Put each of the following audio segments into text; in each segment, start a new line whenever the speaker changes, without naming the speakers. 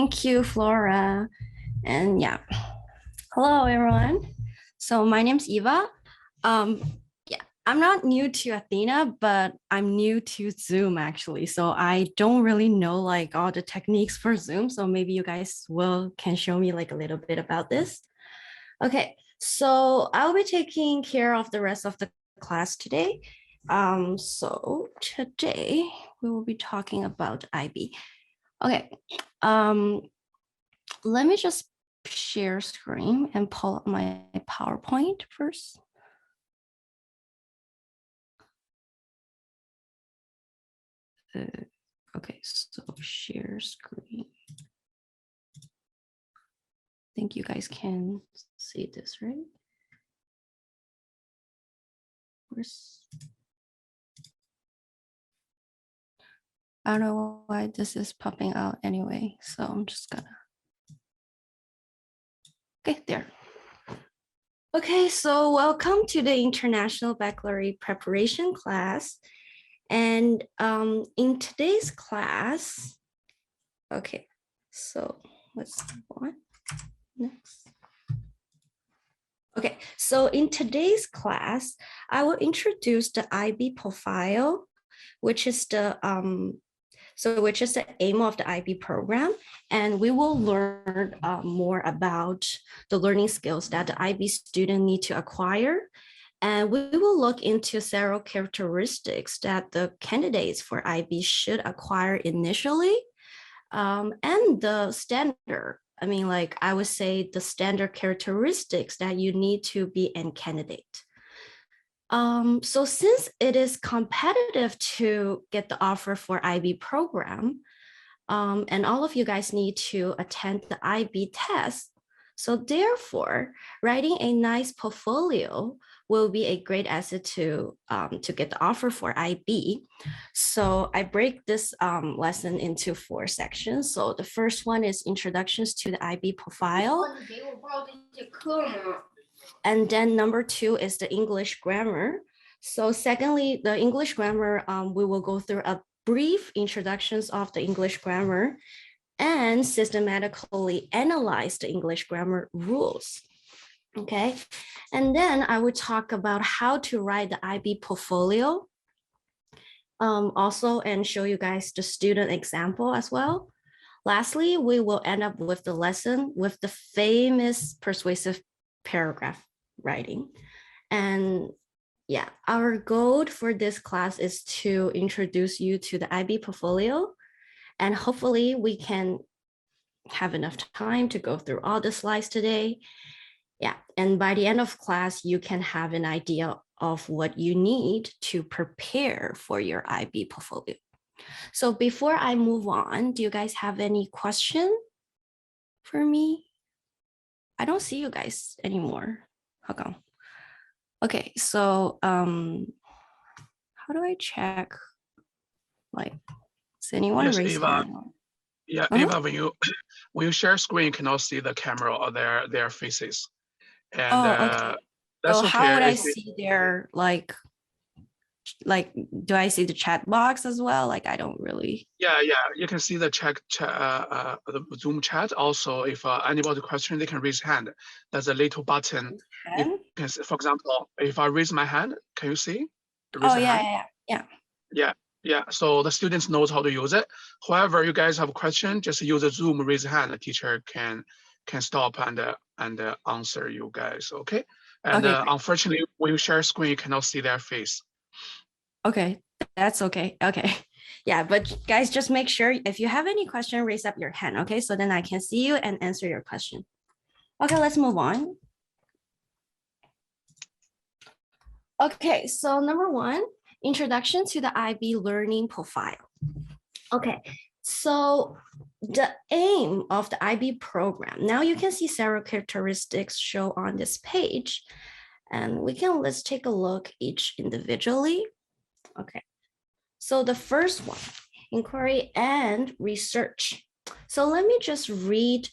Thank you, Flora. And yeah, hello everyone. So my name's Eva. I'm not new to Athena, but I'm new to Zoom actually. So I don't really know like all the techniques for Zoom. So maybe you guys can show me like a little bit about this. Okay, so I'll be taking care of the rest of the class today. So today we will be talking about IB. Okay, let me just share screen and pull up my PowerPoint first. Okay, so share screen. I think you guys can see this, right? I don't know why this is popping out anyway, so I'm just gonna. Okay, there. Okay, so welcome to the International Baccalaureate Preparation class. And in today's class, okay, so let's move on. Next. Okay, so in today's class, I will introduce the IB profile, which is the aim of the IB program, and we will learn more about the learning skills that the IB student need to acquire. And we will look into several characteristics that the candidates for IB should acquire initially, and the standard. I mean, like I would say the standard characteristics that you need to be a candidate. So since it is competitive to get the offer for IB program, and all of you guys need to attend the IB test, so therefore, writing a nice portfolio will be a great asset to get the offer for IB. So I break this lesson into 4 sections. So the first one is introductions to the IB profile. And then number 2 is the English grammar. So secondly, the English grammar, we will go through a brief introductions of the English grammar and systematically analyze the English grammar rules. Okay, and then I would talk about how to write the IB portfolio also, and show you guys the student example as well. Lastly, we will end up with the lesson with the famous persuasive paragraph writing. And yeah, our goal for this class is to introduce you to the IB portfolio, and hopefully we can have enough time to go through all the slides today. Yeah, and by the end of class, you can have an idea of what you need to prepare for your IB portfolio. So before I move on, do you guys have any question for me? I don't see you guys anymore. How come? Okay, so how do I check? Like, does anyone raise
Eva.
hand?
Yeah, Eva, when you share screen, you cannot see the camera or their faces. And
okay.
That's
so
okay.
How would I see their like do I see the chat box as well? Like I don't really.
Yeah, you can see the the Zoom chat. Also, if anybody question, they can raise hand. There's a little button. You can see, for example, if I raise my hand, can you see? Yeah. So the students knows how to use it. However, you guys have a question, just use the Zoom raise hand. The teacher can stop and answer you guys. Okay. And unfortunately, when you share screen, you cannot see their face.
Okay, that's okay. Okay. Yeah, but guys, just make sure if you have any question, raise up your hand. Okay, so then I can see you and answer your question. Okay, let's move on. Okay, so number 1, introduction to the IB learning profile. Okay, so the aim of the IB program, now you can see several characteristics show on this page, and let's take a look each individually. Okay, so the first one, inquiry and research. So let me just read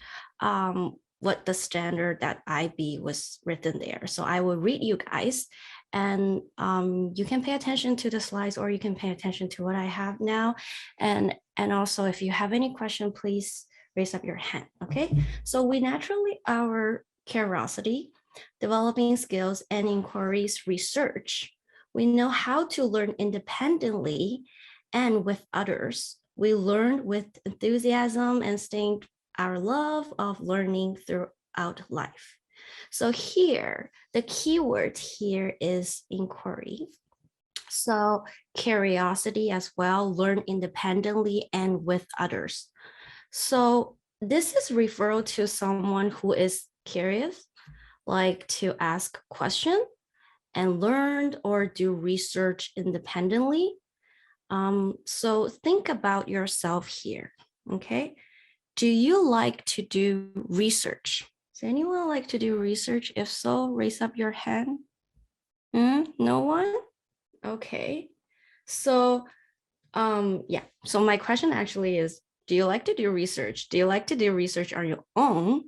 what the standard that IB was written there. So I will read you guys, and you can pay attention to the slides, or you can pay attention to what I have now. And also, if you have any question, please raise up your hand, okay? So we naturally, our curiosity, developing skills, and inquiries research. We know how to learn independently and with others. We learn with enthusiasm and staying our love of learning throughout life. So here, the keyword here is inquiry. So curiosity as well, learn independently and with others. So this is referral to someone who is curious, like to ask a question and learn or do research independently. So think about yourself here, okay? Do you like to do research? Does anyone like to do research? If so, raise up your hand. No one? Okay. So, yeah. So my question actually is, do you like to do research? Do you like to do research on your own?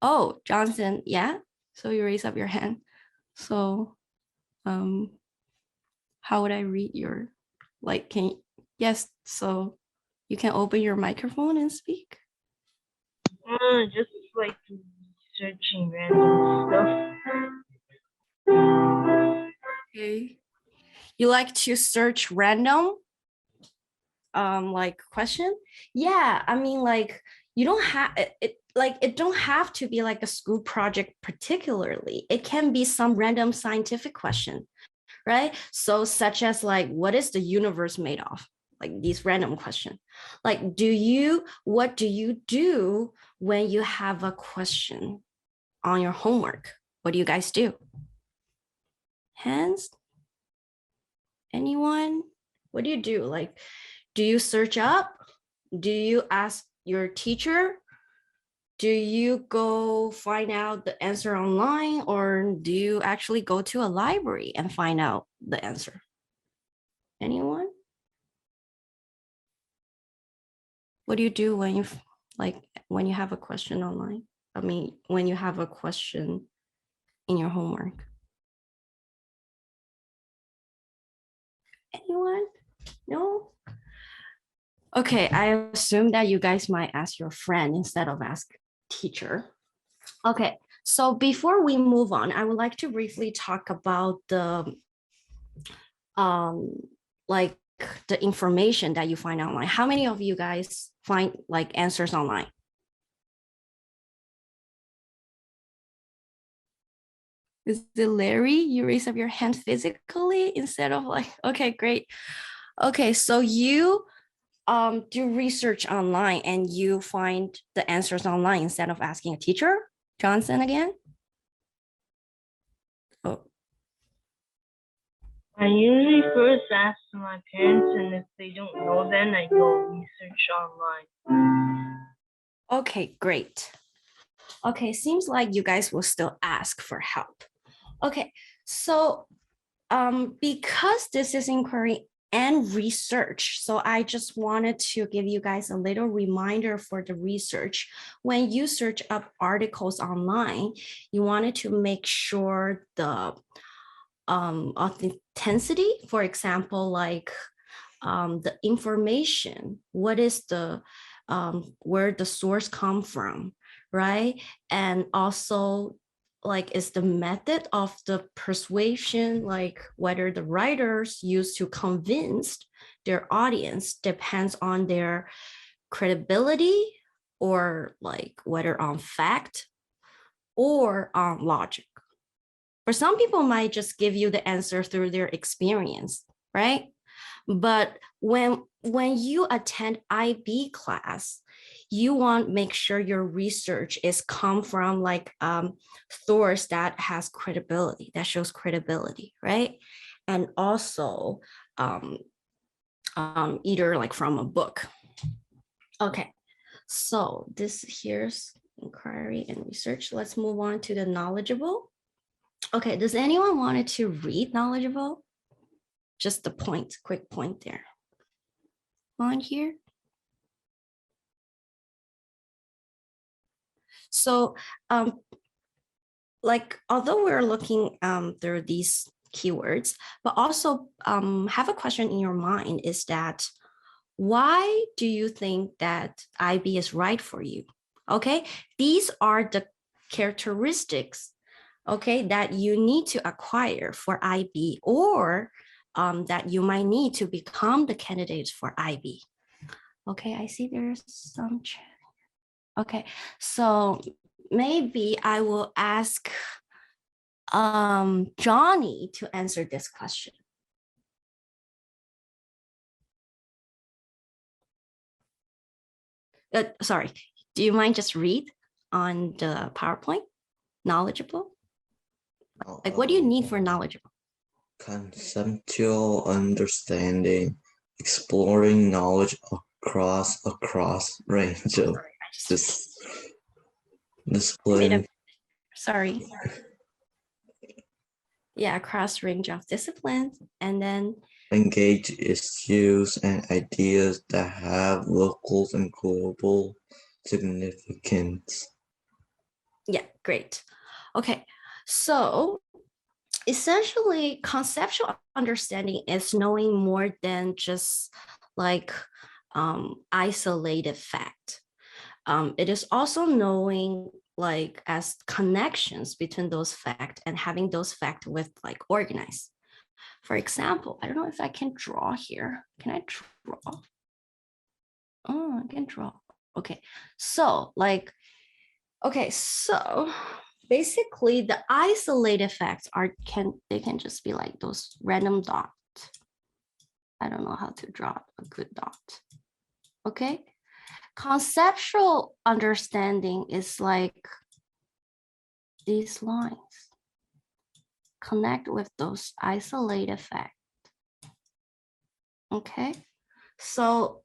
Oh, Johnson, yeah. So you raise up your hand. So, how would I read your, like, yes, so you can open your microphone and speak?
Just like searching random stuff.
Okay. You like to search random, like question? Yeah, I mean, like, you don't have it, like, it don't have to be like a school project particularly. It can be some random scientific question, right? So such as like, what is the universe made of? Like these random questions. Like, what do you do when you have a question on your homework? What do you guys do? Hands? Anyone? What do you do? Like, do you search up? Do you ask your teacher? Do you go find out the answer online, or do you actually go to a library and find out the answer? Anyone? What do you do when you when you have a question online? I mean, when you have a question in your homework? Anyone? No? Okay, I assume that you guys might ask your friend instead of ask teacher. Okay, so before we move on, I would like to briefly talk about the like the information that you find online. How many of you guys find like answers online? Is it Larry? You raise up your hand physically instead of like, okay, great. Okay, so you do research online and you find the answers online instead of asking a teacher? Johnson again? Oh.
I usually first ask my parents, and if they don't know, then I go research online.
Okay, great. Okay, seems like you guys will still ask for help. Okay, so because this is inquiry and research, so I just wanted to give you guys a little reminder for the research. When you search up articles online, you wanted to make sure the authenticity, for example, like the information, what is the where the source come from, right? And also, like, is the method of the persuasion, like whether the writers use to convince their audience depends on their credibility, or like whether on fact or on logic. For some people might just give you the answer through their experience, right? But when you attend IB class, you want to make sure your research is come from like source that has credibility, that shows credibility, right? And also either like from a book. Okay, so this here's inquiry and research. Let's move on to the knowledgeable. Okay, does anyone want to read knowledgeable? Just the point, quick point there. On here. So like, although we're looking through these keywords, but also have a question in your mind is that why do you think that IB is right for you? Okay, these are the characteristics, okay, that you need to acquire for IB, or that you might need to become the candidates for IB. Okay, I see there's some chat. Okay, so maybe I will ask Johnny to answer this question. Sorry, do you mind just read on the PowerPoint? Knowledgeable? Like, what do you need for knowledgeable?
Conceptual understanding, exploring knowledge across range of discipline.
Sorry. Yeah, across range of disciplines, and then
engage issues and ideas that have local and global significance.
Yeah, great. Okay, so essentially, conceptual understanding is knowing more than just like isolated fact. It is also knowing like as connections between those facts and having those facts with like organized. For example, I don't know if I can draw here. Can I draw? Oh, I can draw. Okay, so like, okay, so basically the isolated facts they can just be like those random dots. I don't know how to draw a good dot. Okay, conceptual understanding is like these lines. Connect with those isolated facts. Okay, so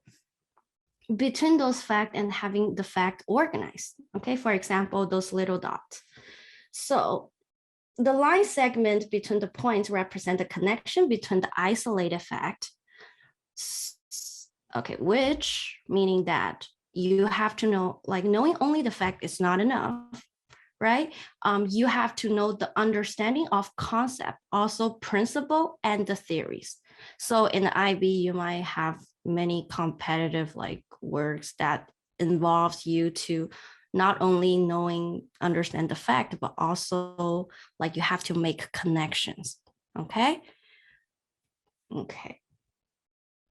between those facts and having the fact organized, okay, for example, those little dots. So the line segment between the points represent the connection between the isolated fact, okay, which meaning that you have to know, like knowing only the fact is not enough, right? You have to know the understanding of concept, also principle and the theories. So in the IB, you might have many competitive like works that involves you to not only understand the fact, but also like you have to make connections, okay? Okay.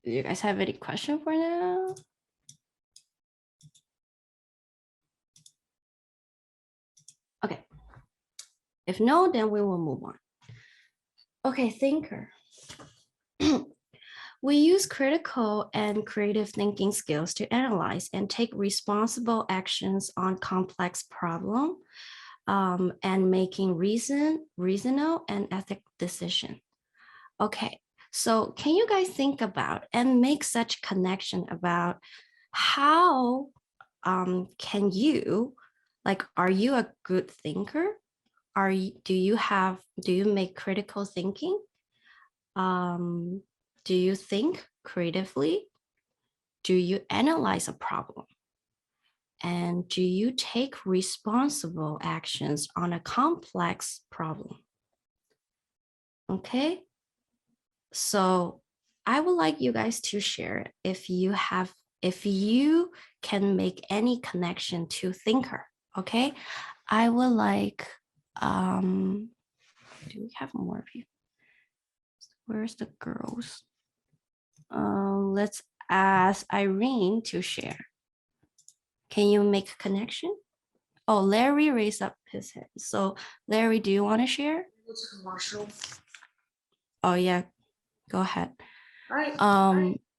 Do you guys have any question for now? Okay. If no, then we will move on. Okay, thinker. We use critical and creative thinking skills to analyze and take responsible actions on complex problems and making reasonable and ethical decisions. Okay, so can you guys think about and make such connection about how can you, like, are you a good thinker? Do you make critical thinking? Do you think creatively? Do you analyze a problem? And do you take responsible actions on a complex problem? Okay, so I would like you guys to share if you can make any connection to thinker. Okay, I would like, do we have more of you? Where's the girls? Let's ask Irene to share. Can you make a connection? Oh, Larry raised up his hand. So Larry, do you want to share? Oh yeah, go ahead.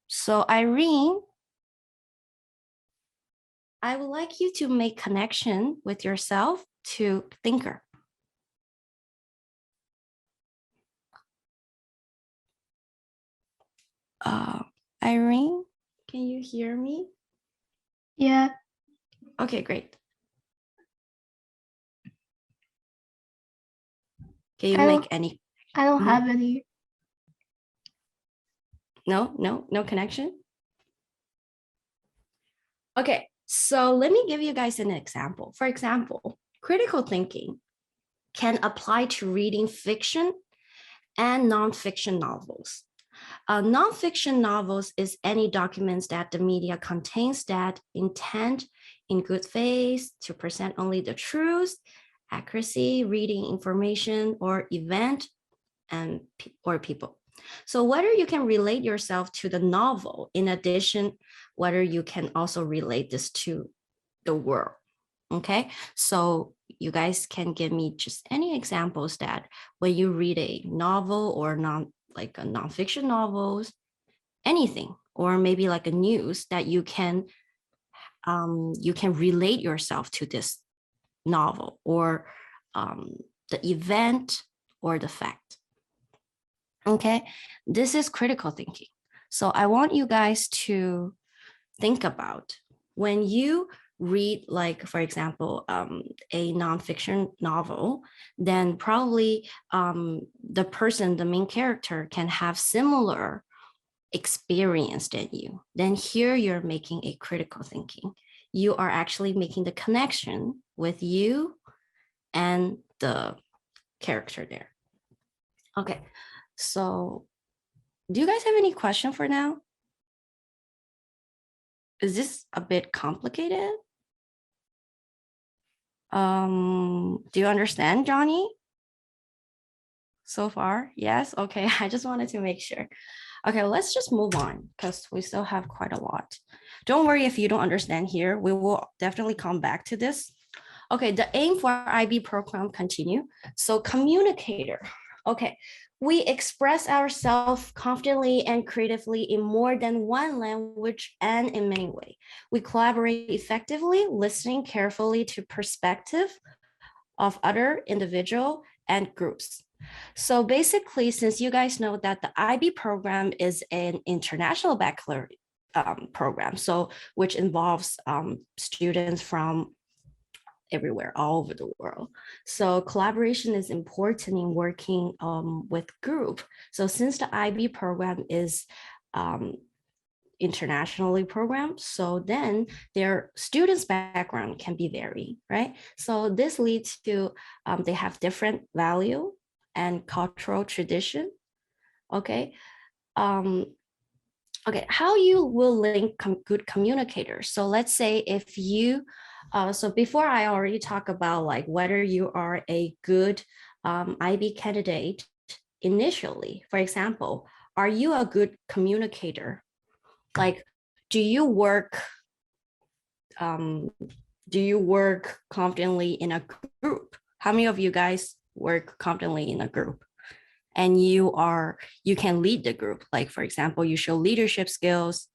So Irene, I would like you to make connection with yourself to thinker. Irene, can you hear me?
Yeah.
Okay, great. Can you make any?
I don't have any.
No connection? Okay, so let me give you guys an example. For example, critical thinking can apply to reading fiction and nonfiction novels. Nonfiction novels is any documents that the media contains that intend in good faith to present only the truth, accuracy, reading information, or event or people. So whether you can relate yourself to the novel, in addition, whether you can also relate this to the world. Okay, so you guys can give me just any examples that when you read a novel or like a nonfiction novels, anything, or maybe like a news that you can relate yourself to this novel or the event or the fact. Okay, this is critical thinking. So I want you guys to think about when you read, like, for example, a nonfiction novel, then probably the person, the main character, can have similar experience than you. Then here you're making a critical thinking. You are actually making the connection with you and the character there. Okay, so do you guys have any question for now? Is this a bit complicated? Do you understand, Johnny? So far, yes? Okay, I just wanted to make sure. Okay, let's just move on because we still have quite a lot. Don't worry if you don't understand here. We will definitely come back to this. Okay, the aim for IB program continue. So communicator. Okay, we express ourselves confidently and creatively in more than one language and in many ways. We collaborate effectively, listening carefully to perspective of other individual and groups. So basically, since you guys know that the IB program is an international baccalaureate program, so which involves students from everywhere, all over the world. So collaboration is important in working with group. So since the IB program is internationally programmed, so then their students' background can be varied, right? So this leads to they have different value and cultural tradition. Okay. Okay, how you will link good communicators. So let's say if you, so before I already talk about like whether you are a good IB candidate initially. For example, are you a good communicator? Like, do you work confidently in a group? How many of you guys work confidently in a group? And you can lead the group. Like, for example, you show leadership skills.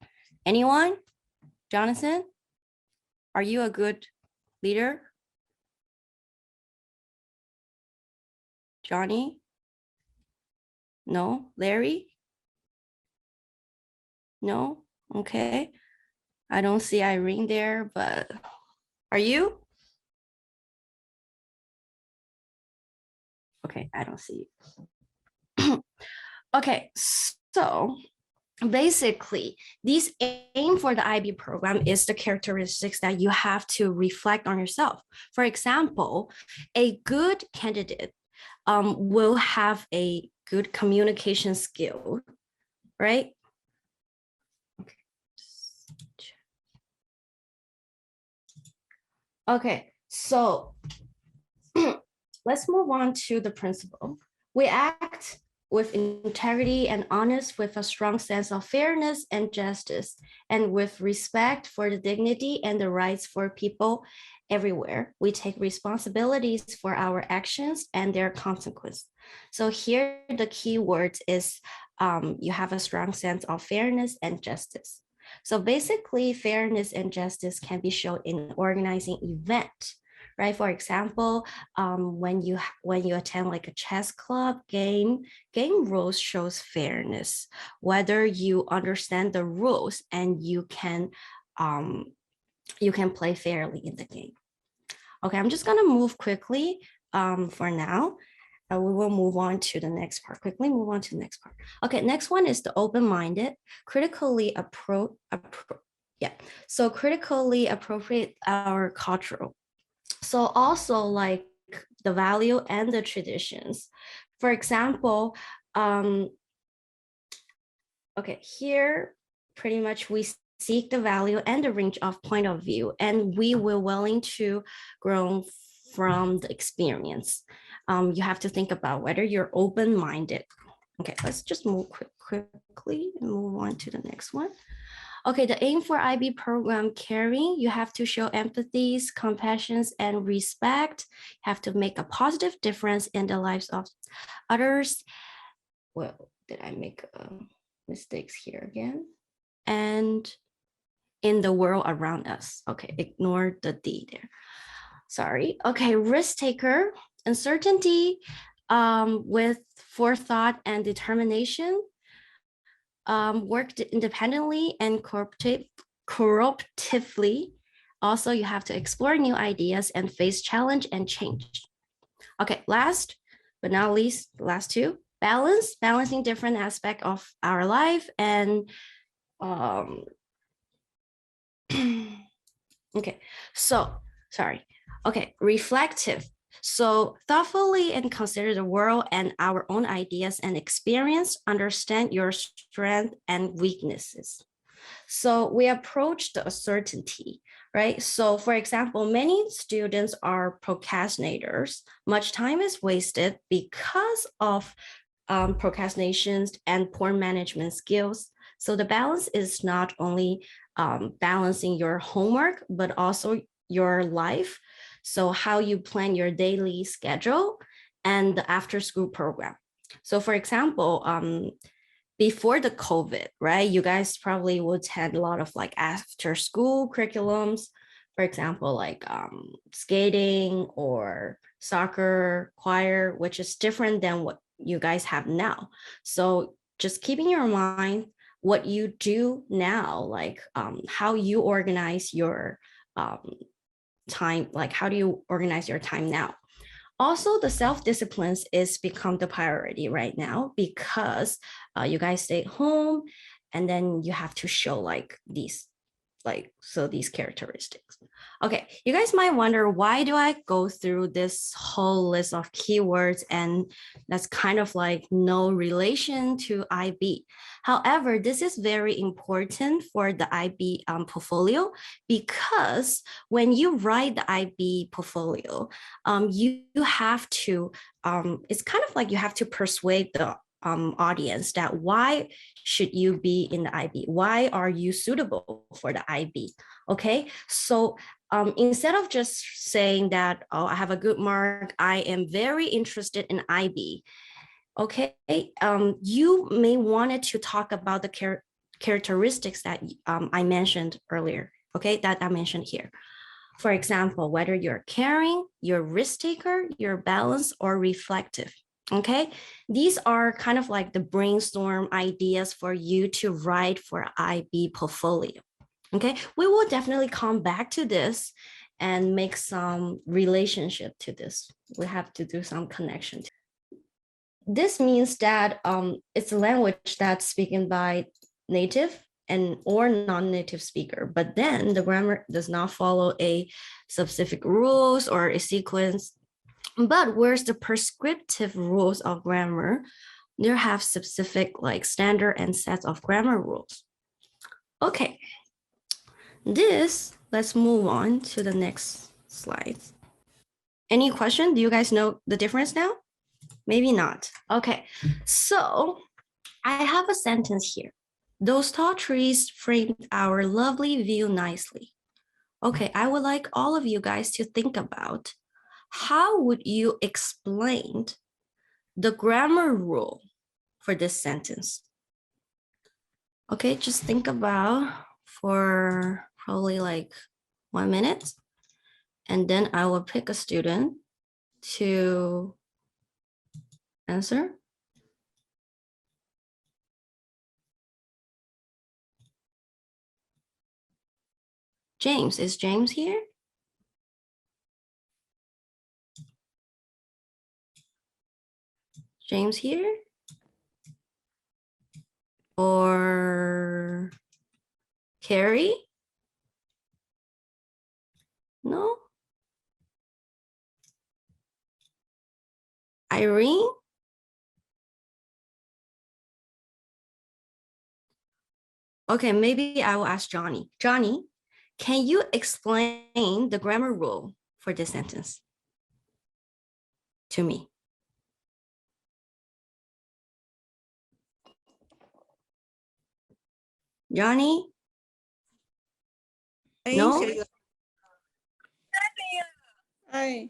Anyone? Jonathan? Are you a good leader? Johnny? No? Larry? No? Okay. I don't see Irene there, but are you? Okay, I don't see you. Okay, so basically, this aim for the IB program is the characteristics that you have to reflect on yourself. For example, a good candidate will have a good communication skill, right? Okay, so let's move on to the principle. We act with integrity and honest, with a strong sense of fairness and justice, and with respect for the dignity and the rights for people everywhere. We take responsibilities for our actions and their consequence. So here the key word is you have a strong sense of fairness and justice. So basically, fairness and justice can be shown in organizing event, right? For example, when you attend like a chess club game rules shows fairness, whether you understand the rules and you can play fairly in the game. Okay, I'm just gonna move quickly for now. We will move on to the next part. Quickly move on to the next part. Okay, next one is the open-minded, critically critically appropriate our cultural. So also like the value and the traditions. For example, Okay, here pretty much we seek the value and the range of point of view, and we will willing to grow from the experience. You have to think about whether you're open-minded. Okay, let's just move quickly and move on to the next one. Okay, the aim for IB program caring, you have to show empathies, compassion, and respect. You have to make a positive difference in the lives of others. Well, did I make mistakes here again? And in the world around us. Okay, ignore the D there. Sorry. Okay, risk taker, uncertainty with forethought and determination. Work independently and cooperatively. Also, you have to explore new ideas and face challenge and change. Okay, last but not least, last two, balancing different aspects of our life and okay, so sorry. Okay, reflective. So thoughtfully and consider the world and our own ideas and experience, understand your strengths and weaknesses. So we approach the uncertainty, right? So for example, many students are procrastinators. Much time is wasted because of procrastinations and poor management skills. So the balance is not only balancing your homework, but also your life. So how you plan your daily schedule and the after school program. So for example, before the COVID, right, you guys probably would attend a lot of like after school curriculums, for example, like skating or soccer, choir, which is different than what you guys have now. So just keeping in mind what you do now, like how you organize your time, like how do you organize your time now? Also, the self-disciplines is become the priority right now because you guys stay home and then you have to show like these characteristics. Okay, you guys might wonder, why do I go through this whole list of keywords and that's kind of like no relation to IB? However, this is very important for the IB portfolio because when you write the IB portfolio, you have to, it's kind of like you have to persuade the audience that why should you be in the IB? Why are you suitable for the IB? Okay, so instead of just saying that, oh, I have a good mark, I am very interested in IB. Okay, you may wanted to talk about the characteristics that I mentioned earlier. Okay, that I mentioned here. For example, whether you're caring, you're risk taker, you're balanced, or reflective. Okay, these are kind of like the brainstorm ideas for you to write for IB portfolio. Okay, we will definitely come back to this and make some relationship to this. We have to do some connection. This means that it's a language that's spoken by native and or non-native speaker, but then the grammar does not follow a specific rules or a sequence. But where's the prescriptive rules of grammar? There have specific like standard and sets of grammar rules. Okay, let's move on to the next slide. Any question? Do you guys know the difference now? Maybe not. Okay, so I have a sentence here. Those tall trees framed our lovely view nicely. Okay, I would like all of you guys to think about how would you explain the grammar rule for this sentence? Okay, just think about for probably like 1 minute, and then I will pick a student to answer. James, is James here? James here? Or Carrie? No? Irene? Okay, maybe I will ask Johnny. Johnny, can you explain the grammar rule for this sentence to me? Johnny? No?
Hi.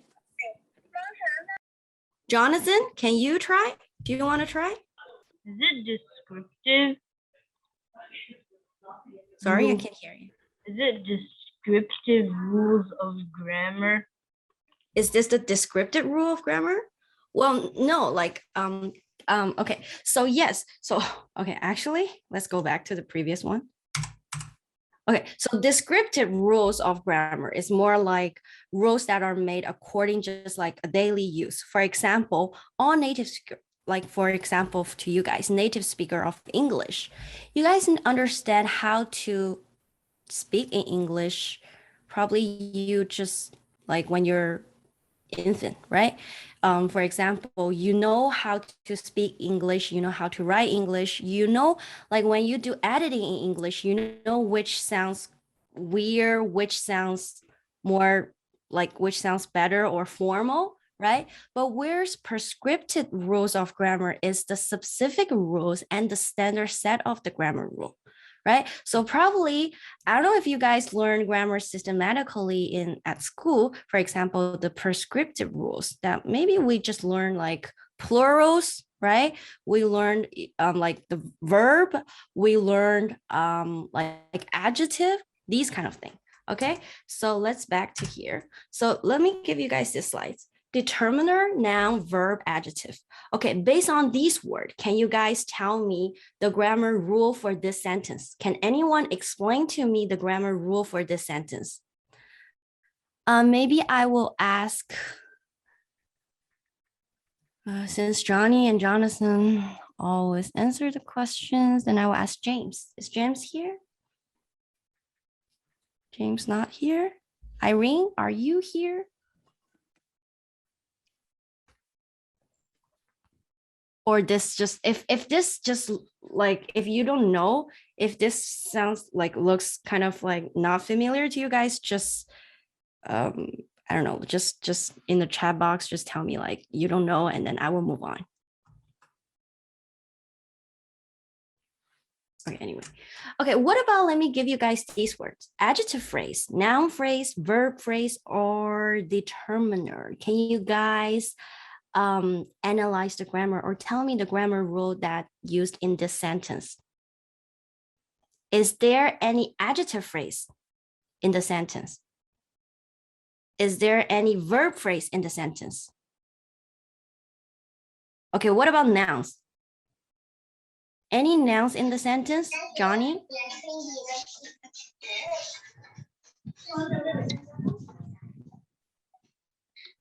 Jonathan, can you try? Do you want to try?
Is it descriptive?
Sorry, I
Rule-
can't hear you.
Is it descriptive rules of grammar?
Is this the descriptive rule of grammar? Well, no, like, okay, so yes, so, okay, actually, let's go back to the previous one. Okay, so descriptive rules of grammar is more like rules that are made according just like a daily use. For example, all native, like for example, to you guys, native speaker of English, you guys understand how to speak in English. Probably you just like when you're infant, right? For example, you know how to speak English, you know how to write English, you know, like when you do editing in English, you know which sounds weird, which sounds more like which sounds better or formal, right? But where's prescriptive rules of grammar is the specific rules and the standard set of the grammar rule. Right. So probably, I don't know if you guys learn grammar systematically at school, for example, the prescriptive rules that maybe we just learn like plurals, right? We learned like the verb, we learned like adjective, these kind of things. Okay, so let's back to here. So let me give you guys this slides. Determiner, noun, verb, adjective. Okay, based on these words, can you guys tell me the grammar rule for this sentence? Can anyone explain to me the grammar rule for this sentence? Maybe I will ask, since Johnny and Jonathan always answer the questions, then I will ask James. Is James here? James not here? Irene, are you here? Or this just if this just like if you don't know if this sounds like looks kind of like not familiar to you guys, just I don't know, just in the chat box, just tell me like you don't know, and then I will move on. Okay, anyway. Okay, what about, let me give you guys these words: adjective phrase, noun phrase, verb phrase, or determiner. Can you guys analyze the grammar or tell me the grammar rule that used in this sentence? Is there any adjective phrase in the sentence? Is there any verb phrase in the sentence? Okay, what about nouns? Any nouns in the sentence, Johnny?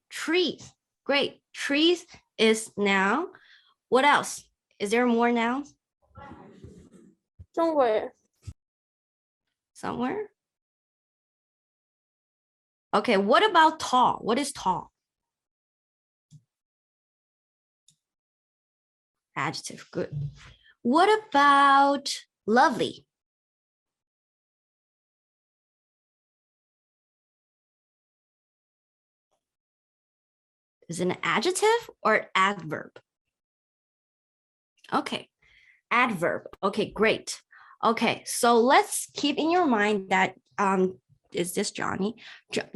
Trees, great. Trees is noun. What else? Is there more nouns?
Somewhere.
Somewhere? Okay, what about tall? What is tall? Adjective, good. What about lovely? Is it an adjective or adverb? Okay, adverb. Okay, great. Okay, so let's keep in your mind that is this Johnny?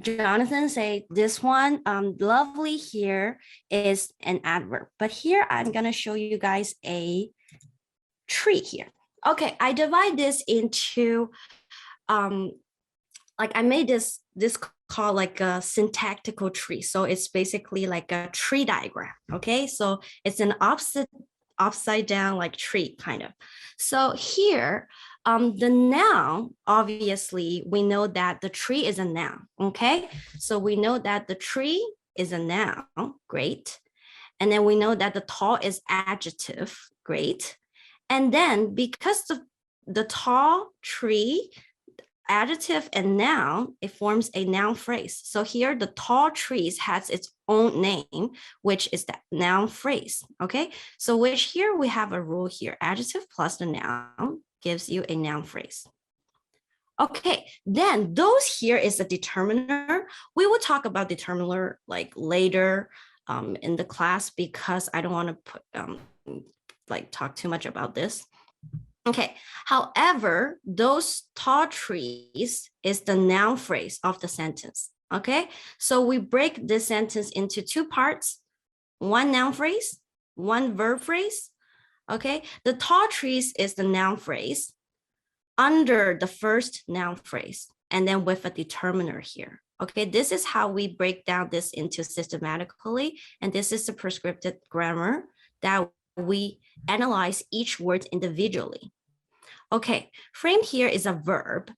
Jonathan say this one, lovely here is an adverb, but here I'm gonna show you guys a tree here. Okay, I divide this into like I made this called like a syntactical tree. So it's basically like a tree diagram. Okay, so it's an upside down like tree kind of. So here, the noun, obviously we know that the tree is a noun. Okay, so we know that the tree is a noun. Great. And then we know that the tall is adjective. Great. And then because the tall tree, adjective and noun, it forms a noun phrase. So here the tall trees has its own name, which is the noun phrase. Okay, so which here we have a rule here, adjective plus the noun gives you a noun phrase. Okay, then those here is a determiner. We will talk about determiner like later in the class because I don't want to put talk too much about this. Okay, however, those tall trees is the noun phrase of the sentence. Okay, so we break this sentence into two parts, one noun phrase, one verb phrase. Okay, the tall trees is the noun phrase under the first noun phrase, and then with a determiner here. Okay, this is how we break down this into systematically, and this is the prescriptive grammar that we analyze each word individually. Okay, frame here is a verb,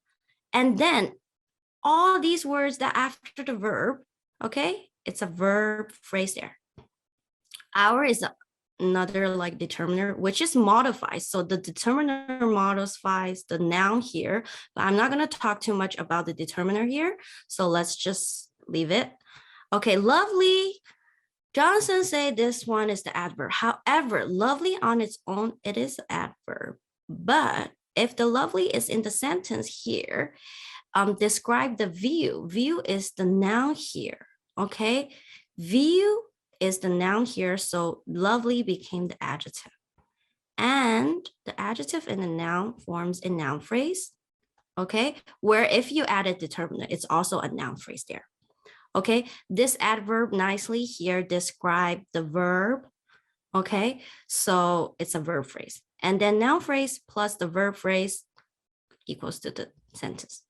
and then all these words that after the verb, okay, it's a verb phrase there. Our is another like determiner, which is modified. So the determiner modifies the noun here, but I'm not going to talk too much about the determiner here. So let's just leave it. Okay, lovely. Johnson say this one is the adverb. However, lovely on its own, it is adverb. But if the lovely is in the sentence here, describe the view. View is the noun here, okay? View is the noun here, so lovely became the adjective. And the adjective and the noun forms a noun phrase, okay? Where if you add a determiner, it's also a noun phrase there, okay? This adverb nicely here describe the verb, okay? So it's a verb phrase. And then noun phrase plus the verb phrase equals to the sentence.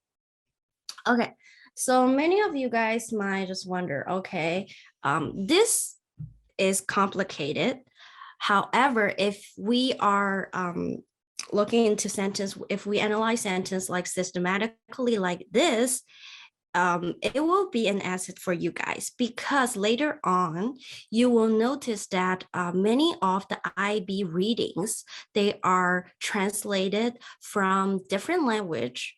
Okay, so many of you guys might just wonder, okay, this is complicated. However, if we are looking into sentence, if we analyze sentence like systematically like this, it will be an asset for you guys because later on, you will notice that many of the IB readings, they are translated from different language.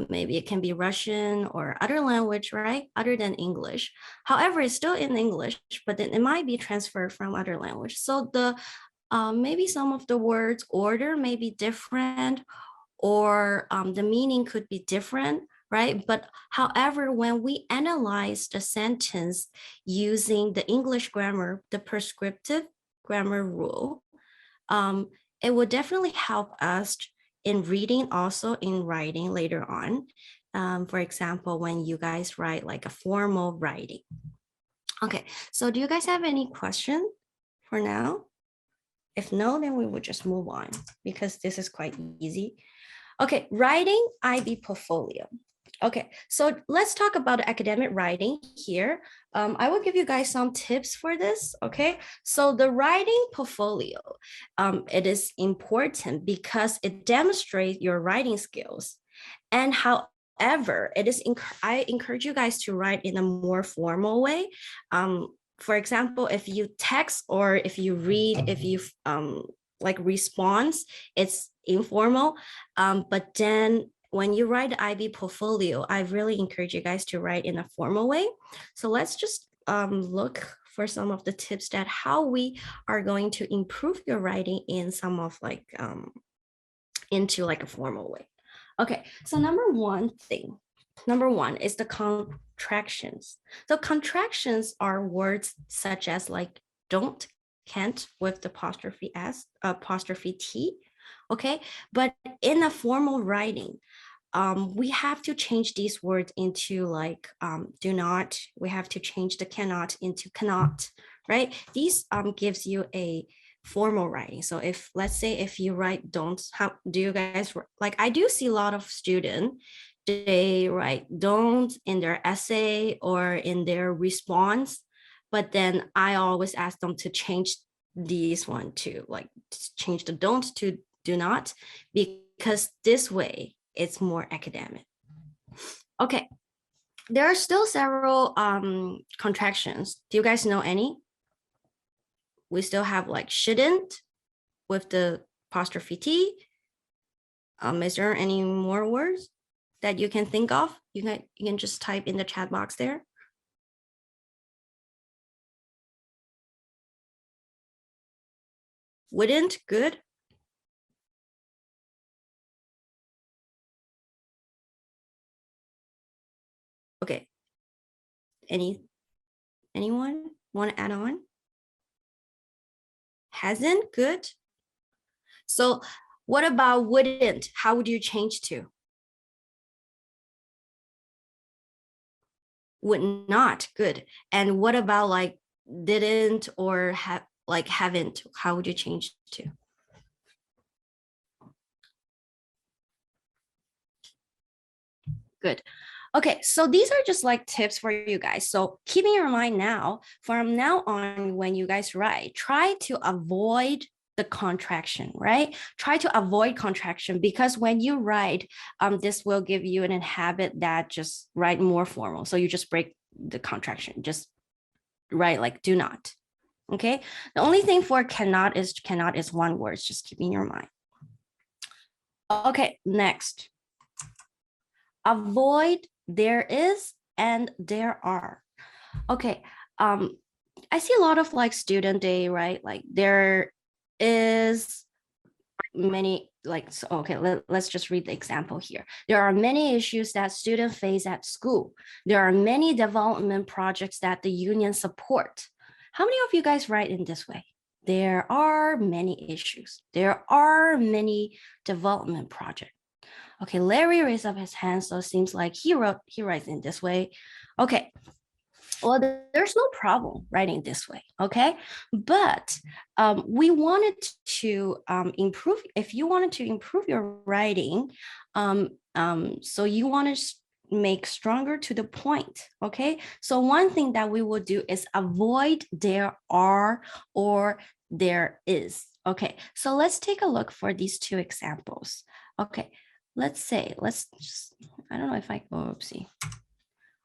Maybe it can be Russian or other language, right? Other than English. However, it's still in English, but then it might be transferred from other language. So the maybe some of the words order may be different or the meaning could be different, right? But however, when we analyze the sentence using the English grammar, the prescriptive grammar rule, it will definitely help us in reading, also in writing later on. For example, when you guys write like a formal writing. Okay, so do you guys have any question for now? If no, then we will just move on because this is quite easy. Okay, writing IB portfolio. Okay, so let's talk about academic writing here. I will give you guys some tips for this, okay? So the writing portfolio, it is important because it demonstrates your writing skills. And however, I encourage you guys to write in a more formal way. For example, if you text or if you read, if you like response, it's informal, but then when you write the IB portfolio, I really encourage you guys to write in a formal way. So let's just look for some of the tips that how we are going to improve your writing in some of like into like a formal way. Okay, so number one is the contractions. So contractions are words such as like don't, can't with the apostrophe S, apostrophe T. Okay, but in a formal writing, we have to change these words into like do not. We have to change the cannot into cannot, right? These gives you a formal writing. So if let's say if you write don't, how do you guys like? I do see a lot of students, they write don't in their essay or in their response, but then I always ask them to change these one to like change the don't to do not, because this way it's more academic. Okay, there are still several contractions. Do you guys know any? We still have like shouldn't with the apostrophe T. Is there any more words that you can think of? You can just type in the chat box there. Wouldn't, good. Anyone want to add on? Hasn't? Good. So what about wouldn't? How would you change to? Would not. Good. And what about like didn't or haven't? How would you change to? Good. Okay, so these are just like tips for you guys. So keeping in mind now, from now on, when you guys write, try to avoid the contraction, right? Try to avoid contraction, because when you write, this will give you an habit that just write more formal. So you just break the contraction, just write like do not. Okay. The only thing for cannot is one word. Just keep in your mind. Okay, next. Avoid there is and there are. Okay. I see a lot of like student day, right? Like there is many like, so, okay, let's just read the example here. There are many issues that students face at school. There are many development projects that the union support. How many of you guys write in this way? There are many issues. There are many development projects. Okay, Larry raised up his hand, so it seems like he writes in this way. Okay, well, there's no problem writing this way, okay? But we wanted to improve, if you wanted to improve your writing, so you want to make stronger to the point, okay? So one thing that we will do is avoid there are or there is, okay? So let's take a look for these two examples. Okay, let's just, I don't know if I go, oopsie.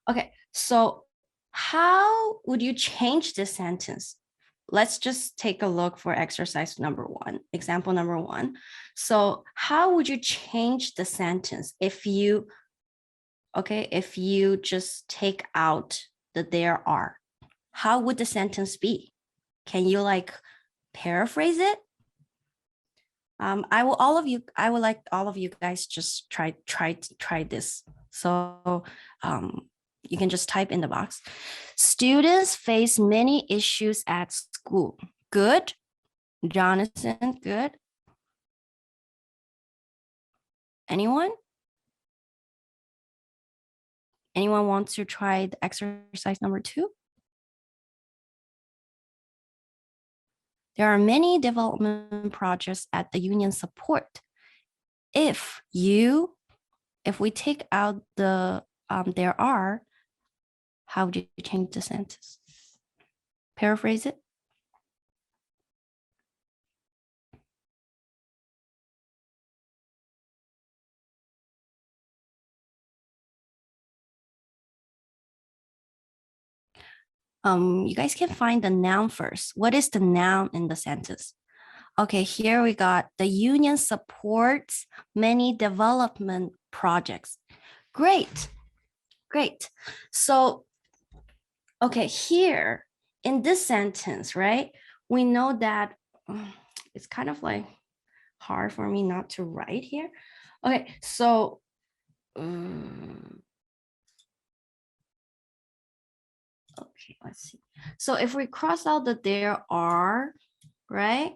Okay, so how would you change this sentence? Let's just take a look for exercise number 1, example number 1. So how would you change the sentence if you, okay, if you just take out the there are? How would the sentence be? Can you like paraphrase it? I would like all of you guys just try this. So you can just type in the box. Students face many issues at school. Good. Jonathan, good. Anyone? Anyone wants to try the exercise number 2? There are many development projects at the union support. If we take out the there are, how do you change the sentence? Paraphrase it. You guys can find the noun first. What is the noun in the sentence? Okay, here we got the union supports many development projects. Great, great. So, okay, here in this sentence, right? We know that it's kind of like hard for me not to write here. Okay, so okay, let's see. So if we cross out the there are, right?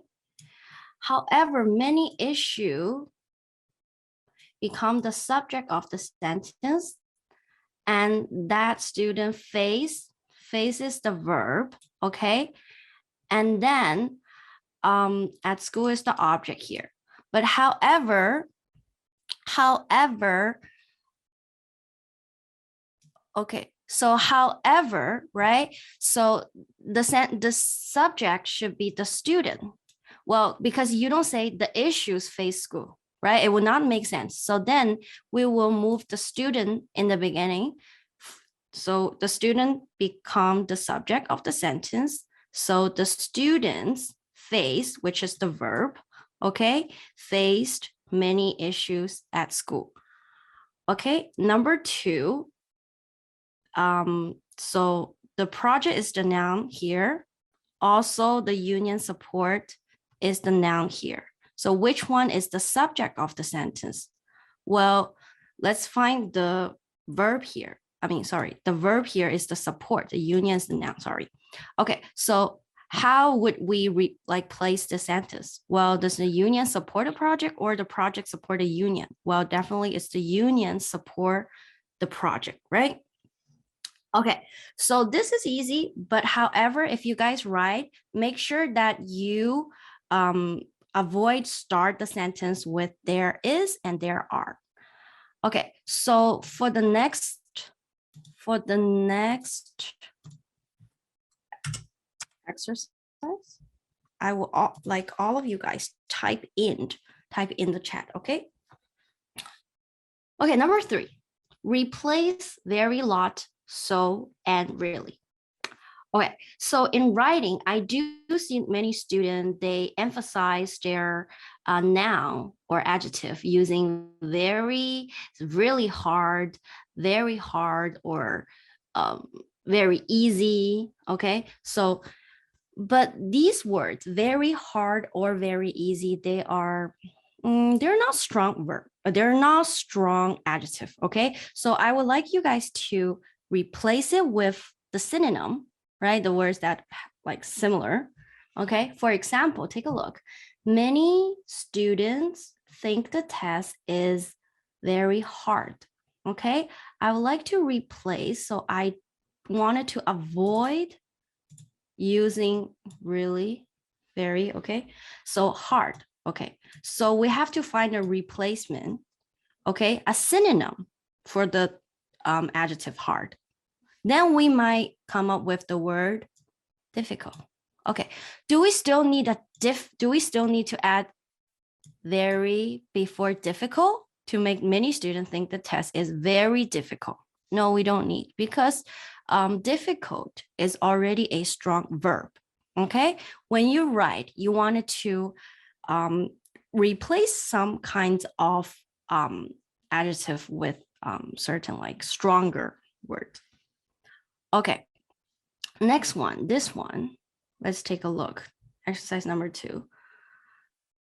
However, many issues become the subject of the sentence, and that student faces the verb, okay? And then at school is the object here. But however, okay, so however, right? So the subject should be the student. Well, because you don't say the issues face school, right? It would not make sense. So then we will move the student in the beginning. So the student become the subject of the sentence. So the students face, which is the verb, okay, faced many issues at school. Okay, number 2. So the project is the noun here. Also, the union support is the noun here. So which one is the subject of the sentence? Well, let's find the verb here. the verb here is the support, the union is the noun, sorry. Okay, so how would we place the sentence? Well, does the union support a project or the project support a union? Well, definitely it's the union support the project, right? Okay, so this is easy, but however, if you guys write, make sure that you avoid start the sentence with there is and there are. Okay, so for the next exercise, I will like all of you guys type in the chat, okay? Okay, number 3, replace very, lot, so, and really. Okay, so in writing, I do see many students, they emphasize their noun or adjective using very, really hard, or very easy, okay? So, but these words, very hard or very easy, they are, they're not strong verb, they're not strong adjective, okay? So I would like you guys to replace it with the synonym, right? The words that like similar, okay? For example, take a look. Many students think the test is very hard, okay? I would like to replace, so I wanted to avoid using really, very, okay? So hard, okay? So we have to find a replacement, okay? A synonym for the adjective hard. Then we might come up with the word difficult. Okay, do we still need to add very before difficult to make many students think the test is very difficult? No, we don't need, because difficult is already a strong verb, okay? When you write, you wanted to replace some kinds of adjective with certain like stronger words. Okay, next one, this one, let's take a look. Exercise number 2.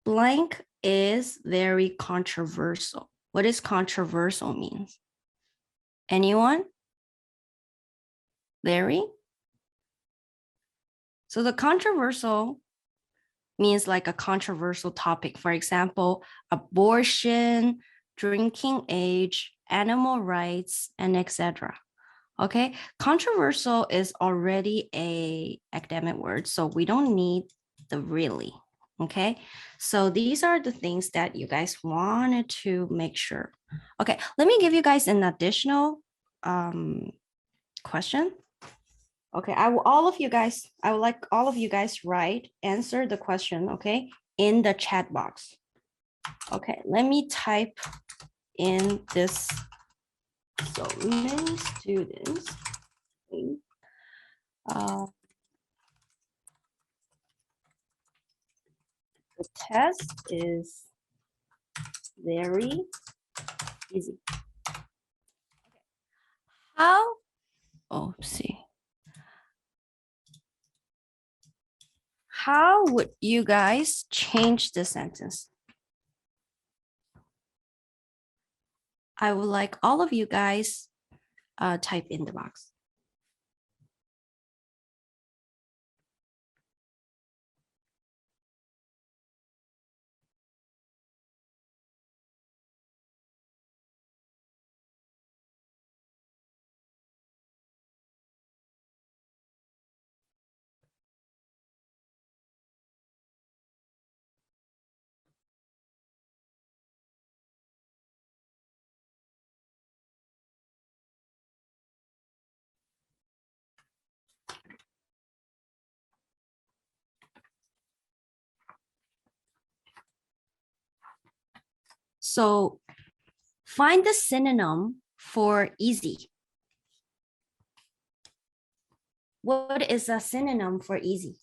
Blank is very controversial. What does controversial means? Anyone? Very? So the controversial means like a controversial topic. For example, abortion, drinking age, animal rights, and etc. Okay, controversial is already a academic word, so we don't need the really, okay? So these are the things that you guys wanted to make sure. Okay, let me give you guys an additional question. Okay, I would like all of you guys answer the question, okay, in the chat box. Okay, let me type in this. So many students the test is very easy. How? Oh, see. How would you guys change the sentence? I would like all of you guys type in the box. So find the synonym for easy. What is a synonym for easy?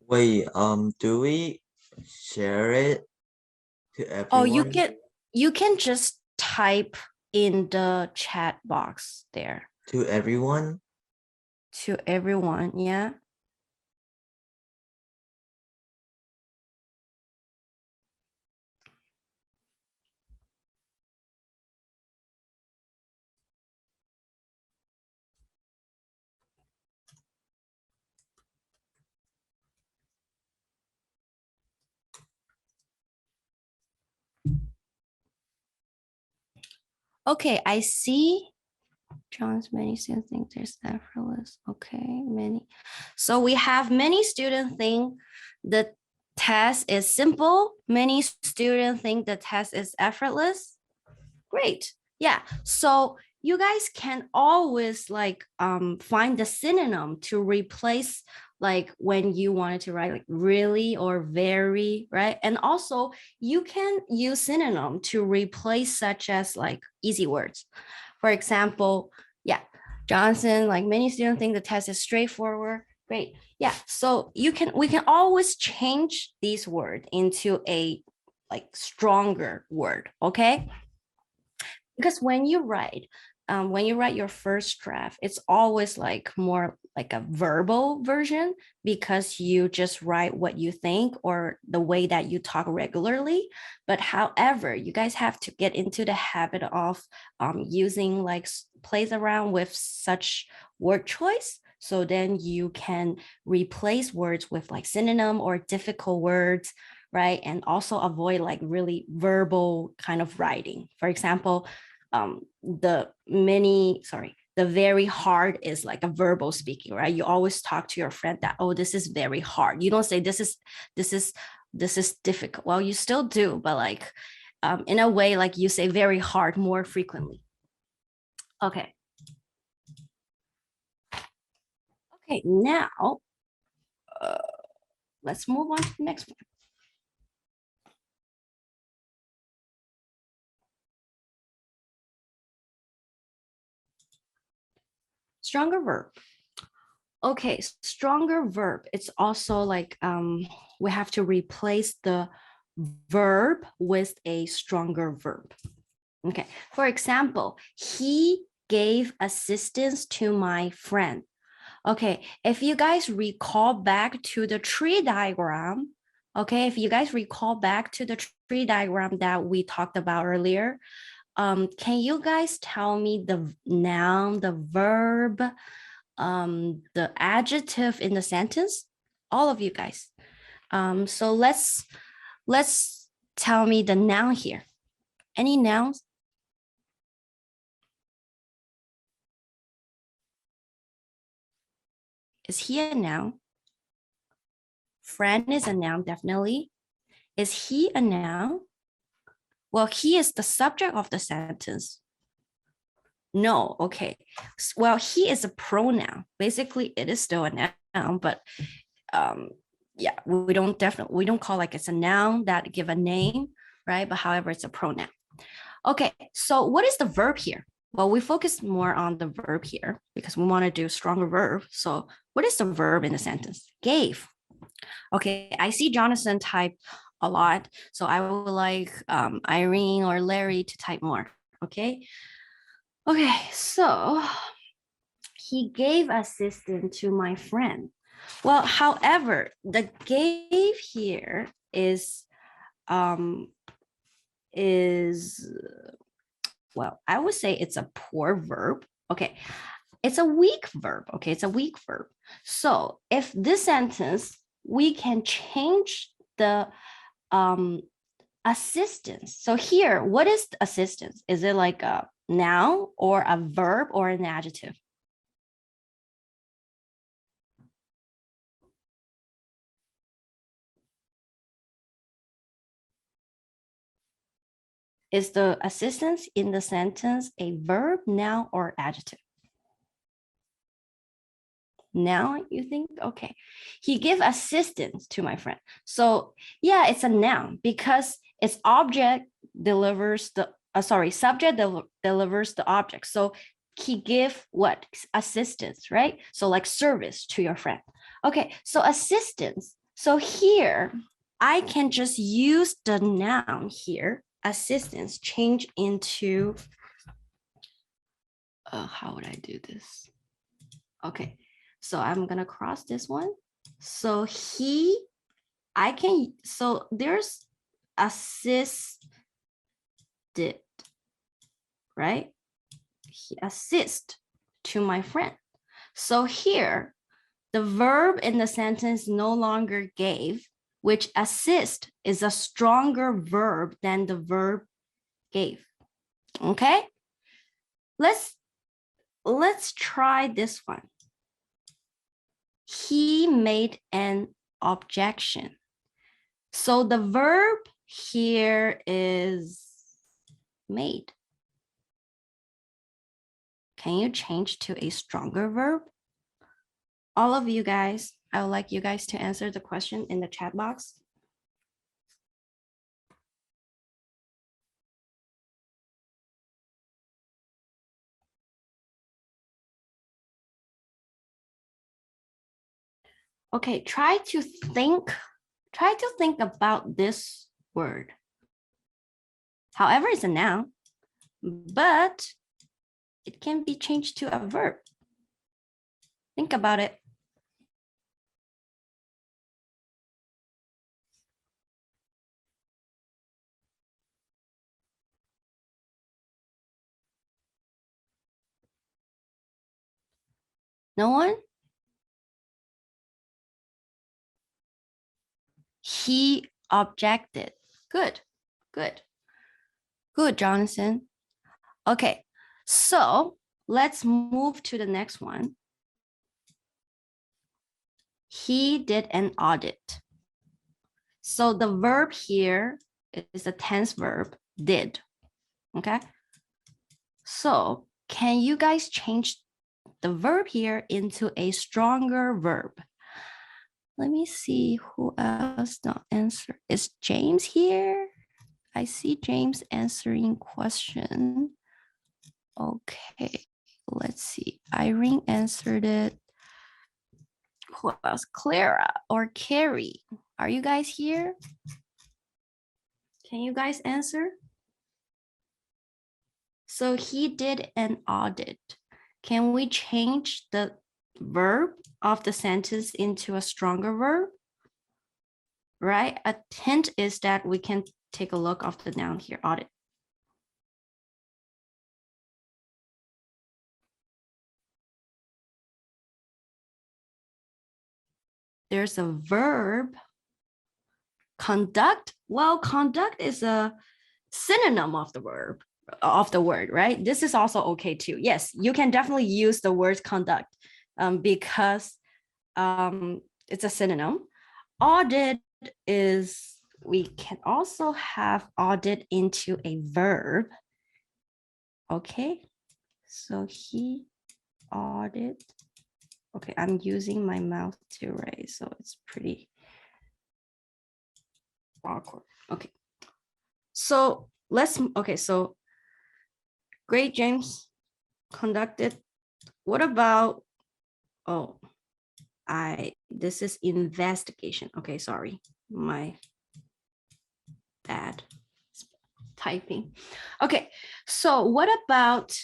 Wait, do we share it to everyone?
Oh, you can just type in the chat box there.
To everyone?
To everyone, yeah. Okay, I see. John's many students think there's effortless. Okay, many. So we have many students think the test is simple. Many students think the test is effortless. Great. Yeah. So you guys can always like find the synonym to replace like when you wanted to write like really or very, right? And also you can use synonym to replace such as like easy words. For example, yeah, Johnson, like many students think the test is straightforward. Great. Yeah. So we can always change these words into a like stronger word. Okay. Because when you write your first draft, it's always like more like a verbal version because you just write what you think or the way that you talk regularly. But however, you guys have to get into the habit of using like plays around with such word choice. So then you can replace words with like synonym or difficult words, right? And also avoid like really verbal kind of writing. For example, the very hard is like a verbal speaking, right? You always talk to your friend that, oh, this is very hard. You don't say this is difficult. Well, you still do, but like in a way, like you say very hard more frequently. Okay. Okay, now let's move on to the next one. Stronger verb. Okay, stronger verb. It's also like we have to replace the verb with a stronger verb. Okay, for example, he gave assistance to my friend. Okay, if you guys recall back to the tree diagram, okay, if you guys recall back to the tree diagram that we talked about earlier, can you guys tell me the noun, the verb, the adjective in the sentence? All of you guys. So let's tell me the noun here. Any nouns? Is he a noun? Friend is a noun, definitely. Is he a noun? Well, he is the subject of the sentence. No, okay. Well, he is a pronoun. Basically, it is still a noun, but yeah, we don't call like it's a noun that give a name, right? But however, it's a pronoun. Okay, so what is the verb here? Well, we focus more on the verb here because we want to do stronger verb. So what is the verb in the sentence? Gave. Okay, I see Jonathan type a lot. So I would like Irene or Larry to type more, okay? Okay, so he gave assistance to my friend. Well, however, the gave here is well, I would say it's a poor verb. Okay, it's a weak verb. Okay, it's a weak verb. So if this sentence, we can change the assistance. So here, what is assistance? Is it like a noun or a verb or an adjective? Is the assistance in the sentence a verb, noun, or adjective? Noun, you think? Okay. He gave assistance to my friend. So yeah, it's a noun because its object delivers the, subject delivers the object. So he give what? Assistance, right? So like service to your friend. Okay, so assistance. So here, I can just use the noun here, assistance, change into, how would I do this? Okay, so I'm gonna cross this one. So so there's assisted, right? He assist to my friend. So here, the verb in the sentence no longer gave, which assist is a stronger verb than the verb gave. Okay? let's try this one. He made an objection. So the verb here is made. Can you change to a stronger verb? All of you guys, I would like you guys to answer the question in the chat box. Okay, try to think about this word. However, it's a noun, but it can be changed to a verb. Think about it. No one? He objected. Good, good. Good, Jonathan. Okay, so let's move to the next one. He did an audit. So the verb here is a tense verb, did. Okay. So can you guys change the verb here into a stronger verb? Let me see who else not answer. Is James here? I see James answering question. Okay, let's see. Irene answered it. Who else? Clara or Carrie? Are you guys here? Can you guys answer? So he did an audit. Can we change the verb of the sentence into a stronger verb? Right? A hint is that we can take a look of the noun here, audit. There's a verb, conduct. Well, conduct is a synonym of the verb, of the word, right? This is also okay too. Yes, you can definitely use the word conduct because it's a synonym. Audit is, we can also have audit into a verb. Okay, so he audit. Okay, I'm using my mouth to write, so it's pretty awkward. Okay, so so great, James, conducted. What about, this is investigation. Okay, sorry, my bad typing. Okay, so what about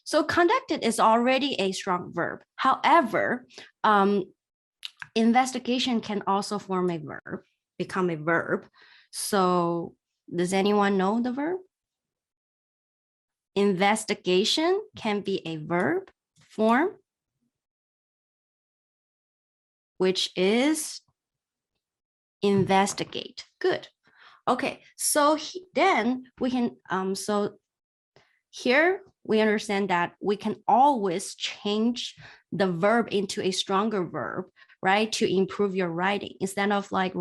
so conducted is already a strong verb. However, investigation can also form a verb, become a verb. So does anyone know the verb? Investigation can be a verb form, which is investigate. Good. Okay, so then we can, so here we understand that we can always change the verb into a stronger verb, right? To improve your writing. Instead of like,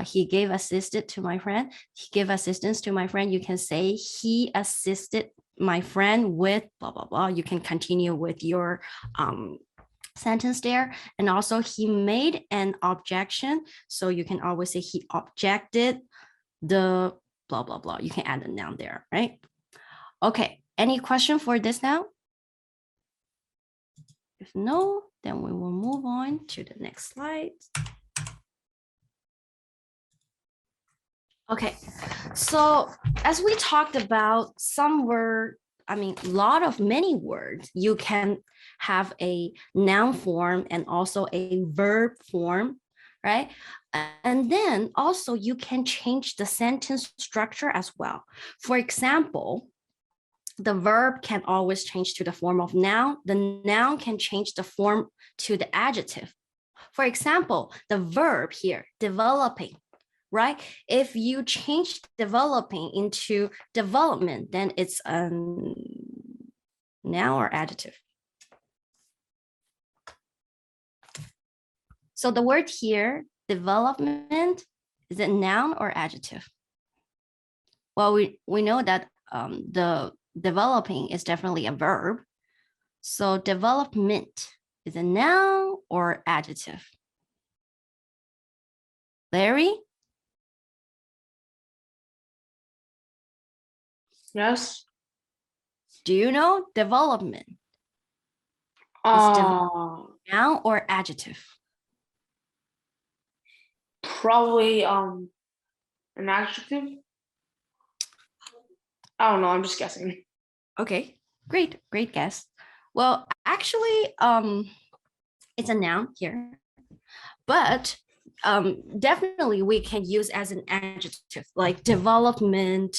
he gave assistance to my friend, he gave assistance to my friend, you can say he assisted my friend with blah, blah, blah. You can continue with your sentence there. And also he made an objection. So you can always say he objected the blah, blah, blah. You can add a noun there, right? Okay. Any question for this now? If no, then we will move on to the next slide. Okay, so as we talked about, some word, many words, you can have a noun form and also a verb form, right? And then also you can change the sentence structure as well. For example, the verb can always change to the form of noun. The noun can change the form to the adjective. For example, the verb here, developing, right? If you change developing into development, then it's Noun or adjective? So the word here, development, is it noun or adjective? Well, we know that the developing is definitely a verb. So development is a noun or adjective? Larry?
Yes.
Do you know development? Noun or adjective?
Probably an adjective. I don't know, I'm just guessing.
Okay, great guess. Well, actually, it's a noun here, but definitely we can use as an adjective, like development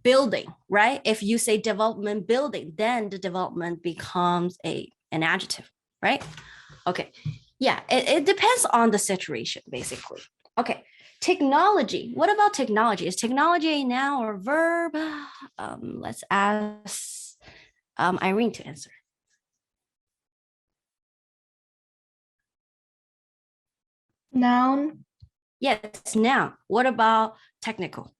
building, right? If you say development building, then the development becomes an adjective, right? Okay, yeah, it depends on the situation, basically. Okay, technology. What about technology? Is technology a noun or verb? Let's ask Irene to answer.
Noun.
Yes, noun. What about technical?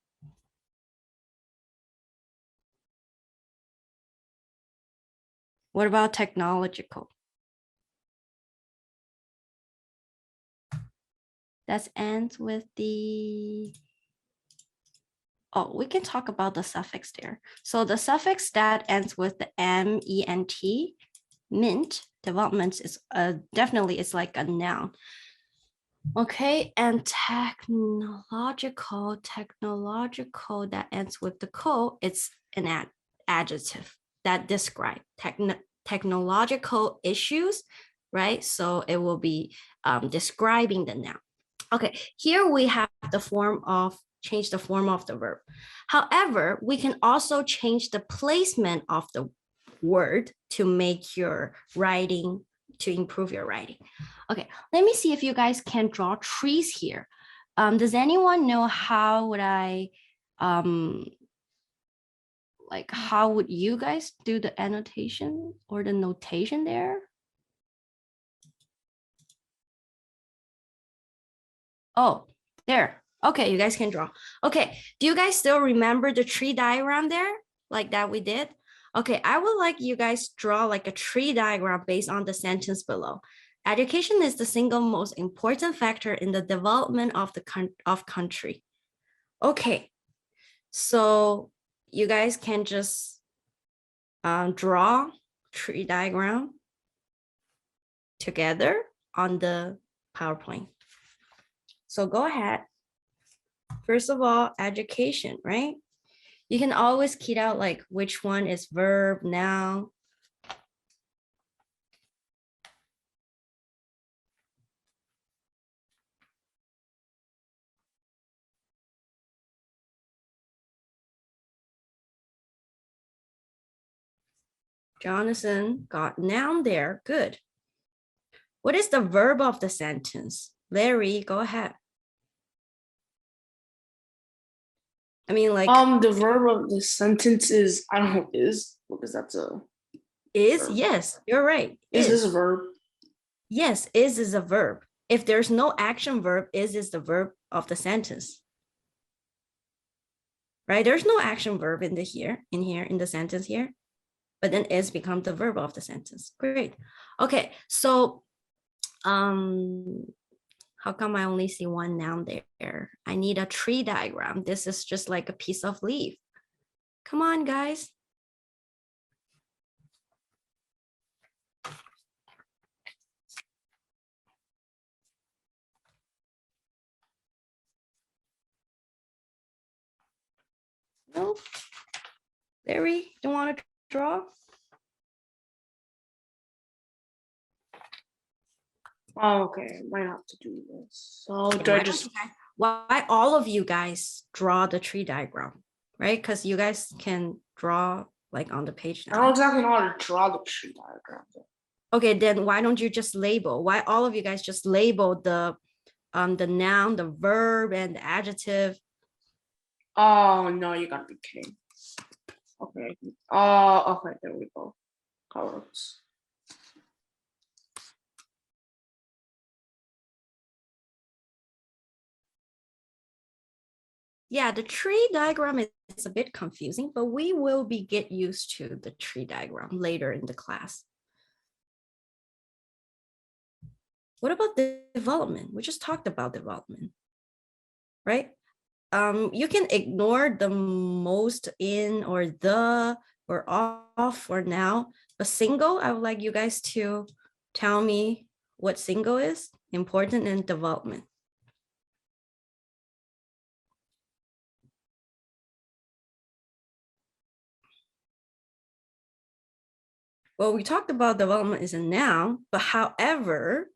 What about technological? That ends with the, oh, we can talk about the suffix there. So the suffix that ends with the ment, mint, development is definitely it's like a noun. Okay, and technological that ends with the co, it's an adjective that describe technological issues, right? So it will be describing the noun. Okay, here we have change the form of the verb. However, we can also change the placement of the word to make your writing, to improve your writing. Okay, let me see if you guys can draw trees here. Does anyone know how would I, like how would you guys do the annotation or the notation there? Oh, there. Okay, you guys can draw. Okay, do you guys still remember the tree diagram there? Like that we did? Okay, I would like you guys draw like a tree diagram based on the sentence below. Education is the single most important factor in the development of the country. Okay, so you guys can just draw tree diagram together on the PowerPoint. So go ahead. First of all, education, right? You can always key out like which one is verb, noun. Jonathan got noun there, good. What is the verb of the sentence? Larry, go ahead. I mean, like
the verb of the sentence is, I don't know, is, because that's a
is
verb.
Yes, you're right.
Is this a verb?
Yes, is a verb. If there's no action verb, is the verb of the sentence. Right? There's no action verb in the sentence here, but then is becomes the verb of the sentence. Great. Okay, so how come I only see one noun there? I need a tree diagram. This is just like a piece of leaf. Come on, guys. No? Larry, don't want to draw?
Oh, okay, might have to do this. So do I just,
why all of you guys draw the tree diagram, right? Because you guys can draw like on the page
I don't
now.
exactly know how to draw the tree diagram.
Okay, then why don't you just label? Why all of you guys just label the noun, the verb, and the adjective?
Oh no, you gotta be kidding. Okay. Oh, okay, there we go. colors.
Yeah, the tree diagram is a bit confusing, but we will get used to the tree diagram later in the class. What about the development? We just talked about development, right? You can ignore the most in or the or off for now, but single, I would like you guys to tell me what single is important in development. Well, we talked about development is a noun, but however,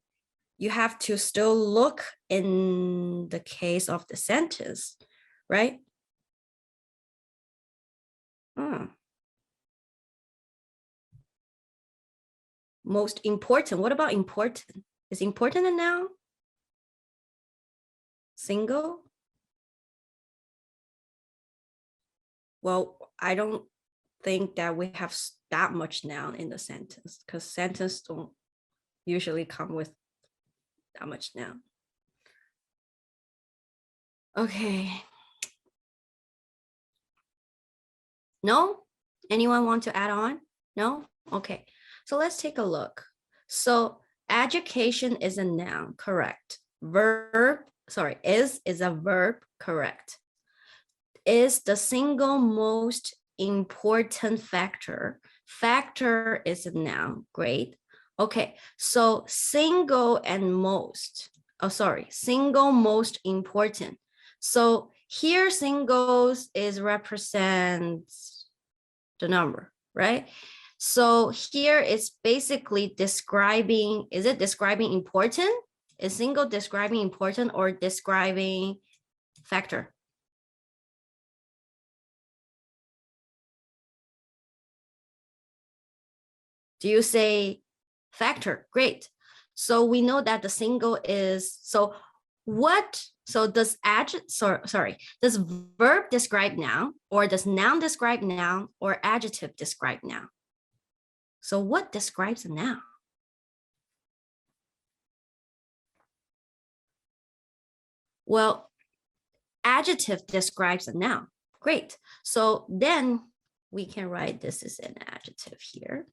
you have to still look in the case of the sentence, right? Most important. What about important? Is important a noun? Single? Well, I don't think that we have that much noun in the sentence because sentences don't usually come with that much noun. Okay. No? Anyone want to add on? No? Okay. So let's take a look. So education is a noun, correct. Is a verb, correct. Is the single most important factor. Factor is a noun, great. Okay, so single and most, single most important. So here singles represents the number, right? So here it's basically describing, is it describing important? Is single describing important or describing factor? Do you say factor? Great. So we know that the single is, does verb describe noun, or does noun describe noun, or adjective describe noun? So what describes a noun? Well, adjective describes a noun. Great. So then we can write this is an adjective here.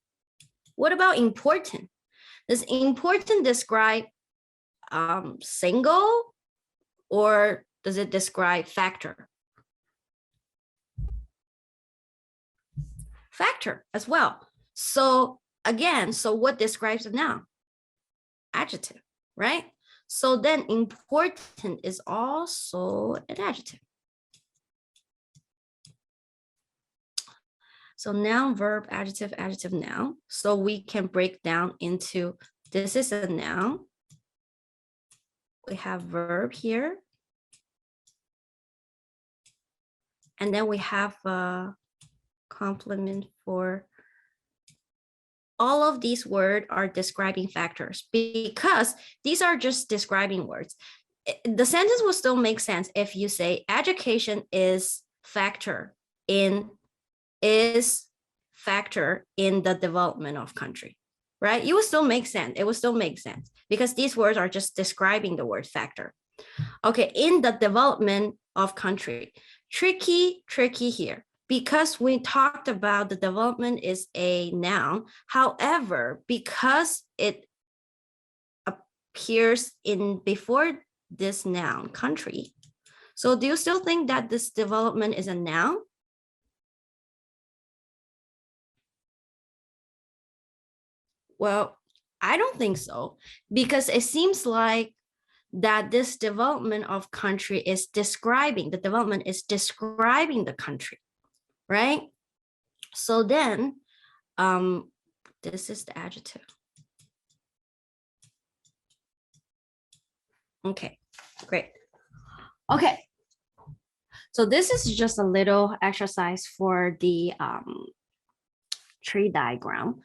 What about important? Does important describe single, or does it describe factor? Factor as well. So again, so what describes a noun? Adjective, right? So then important is also an adjective. So noun, verb, adjective, adjective, noun. So we can break down into, this is a noun. We have verb here. And then we have a complement for, all of these words are describing factors because these are just describing words. The sentence will still make sense if you say education is factor in the development of country, right? It will still make sense. It will still make sense because these words are just describing the word factor. Okay, in the development of country, tricky here because we talked about the development is a noun. However, because it appears in before this noun, country. So do you still think that this development is a noun? Well, I don't think so, because it seems like that this development of country is describing, the development is describing the country, right? So then, this is the adjective. Okay, great. Okay, so this is just a little exercise for the tree diagram.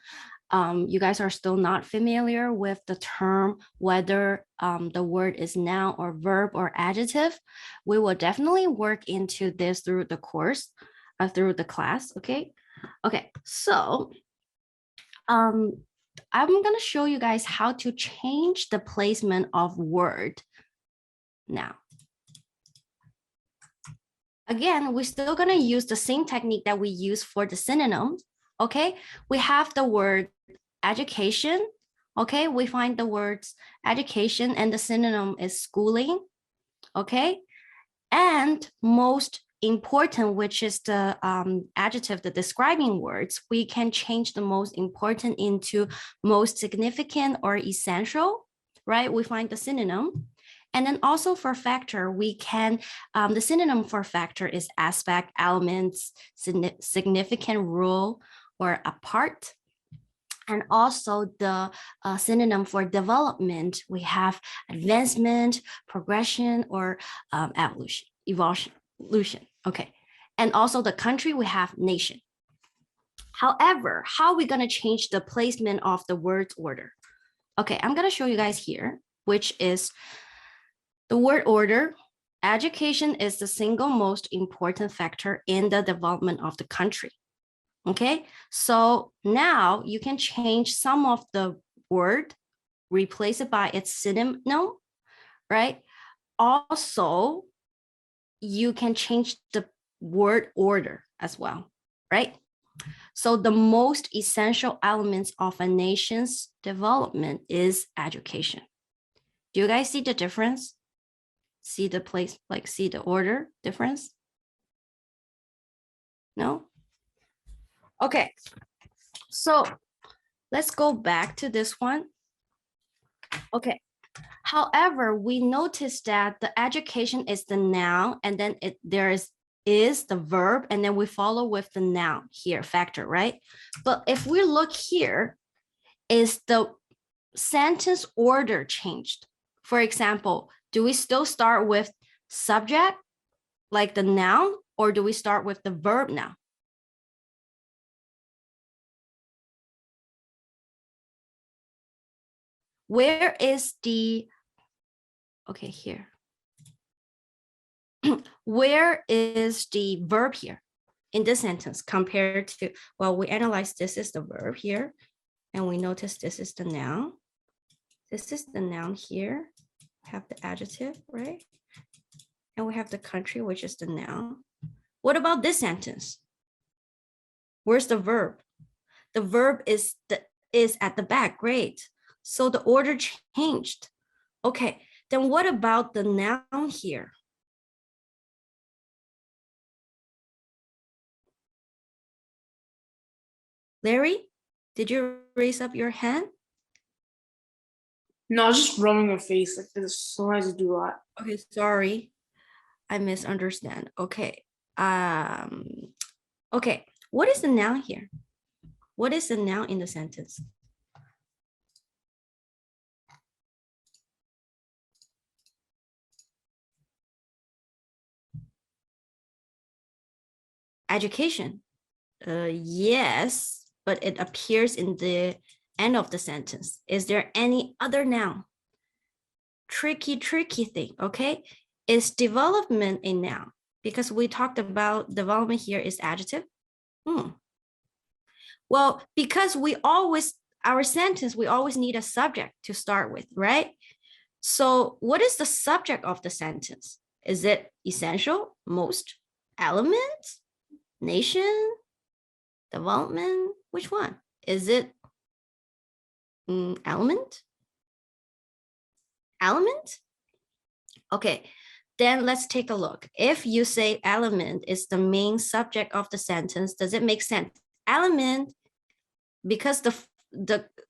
You guys are still not familiar with the term, whether the word is noun or verb or adjective. We will definitely work into this through the course, through the class, okay? Okay, so I'm going to show you guys how to change the placement of word now. Again, we're still going to use the same technique that we use for the synonyms. Okay, we have the word education. Okay, we find the words education and the synonym is schooling. Okay, and most important, which is the adjective, the describing words, we can change the most important into most significant or essential, right? We find the synonym. And then also for factor, we can, the synonym for factor is aspect, elements, significant, rule, or apart. And also the synonym for development, we have advancement, progression, or evolution. Okay. And also the country, we have nation. However, how are we going to change the placement of the words order? Okay, I'm going to show you guys here, which is the word order. Education is the single most important factor in the development of the country. Okay, so now you can change some of the word, replace it by its synonym, right? Also, you can change the word order as well, right? So the most essential elements of a nation's development is education. Do you guys see the difference? See the place, like see the order difference? No? Okay, so let's go back to this one. Okay, however, we noticed that the education is the noun and then there is the verb and then we follow with the noun here, factor, right? But if we look here, is the sentence order changed? For example, do we still start with subject, like the noun, or do we start with the verb now? Where is the, okay, here. Where is the verb here in this sentence compared to, well, we analyze this is the verb here, and we notice this is the noun. This is the noun here. We have the adjective, right? And we have the country, which is the noun. What about this sentence? Where's the verb? The verb is at the back, great. So the order changed. Okay, then what about the noun here? Larry, did you raise up your hand?
No, I was just rubbing her face. Like this sometimes I do that.
Okay, sorry. I misunderstand. Okay. Okay, what is the noun here? What is the noun in the sentence? Education. Yes, but it appears in the end of the sentence. Is there any other noun? Tricky thing, okay? Is development a noun? Because we talked about development here is adjective. Well, because our sentence, we always need a subject to start with, right? So what is the subject of the sentence? Is it essential, most, element, nation, development? Which one? Is it element? Element? Okay, then let's take a look. If you say element is the main subject of the sentence, does it make sense? Element, because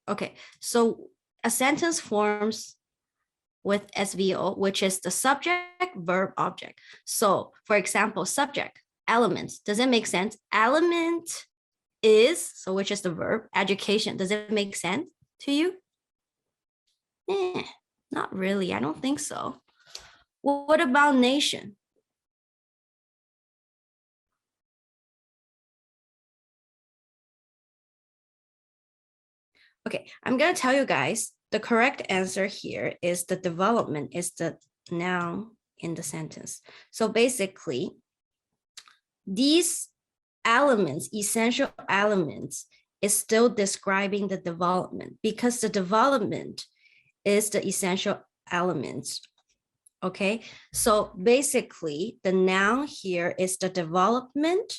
okay, so a sentence forms with SVO, which is the subject, verb, object. So for example, subject, elements, does it make sense? Element is, so which is the verb, education, does it make sense to you? Not really, I don't think so. Well, what about nation? Okay, I'm gonna tell you guys, the correct answer here is the development is the noun in the sentence. So basically, these elements, essential elements, is still describing the development because the development is the essential elements. Okay, so basically the noun here is the development,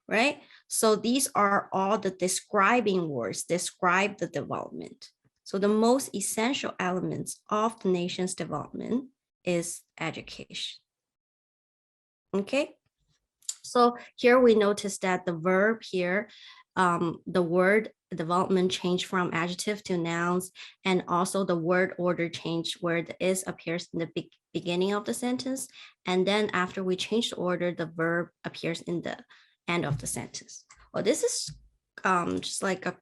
right? So these are all the describing words, describe the development. So the most essential elements of the nation's development is education. Okay, so here we notice that the verb here, the word development changed from adjective to nouns, and also the word order changed where the is appears in the beginning of the sentence, and then after we change the order, the verb appears in the end of the sentence. Well, this is just like a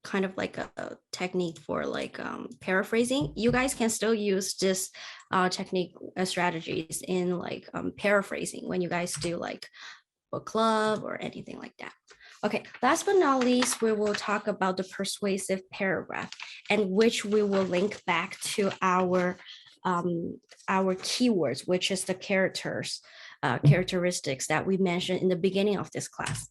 kind of like a technique for like paraphrasing. You guys can still use this technique strategies in like paraphrasing when you guys do like book club or anything like that. Okay, last but not least, we will talk about the persuasive paragraph, and which we will link back to our keywords, which is the characteristics that we mentioned in the beginning of this class.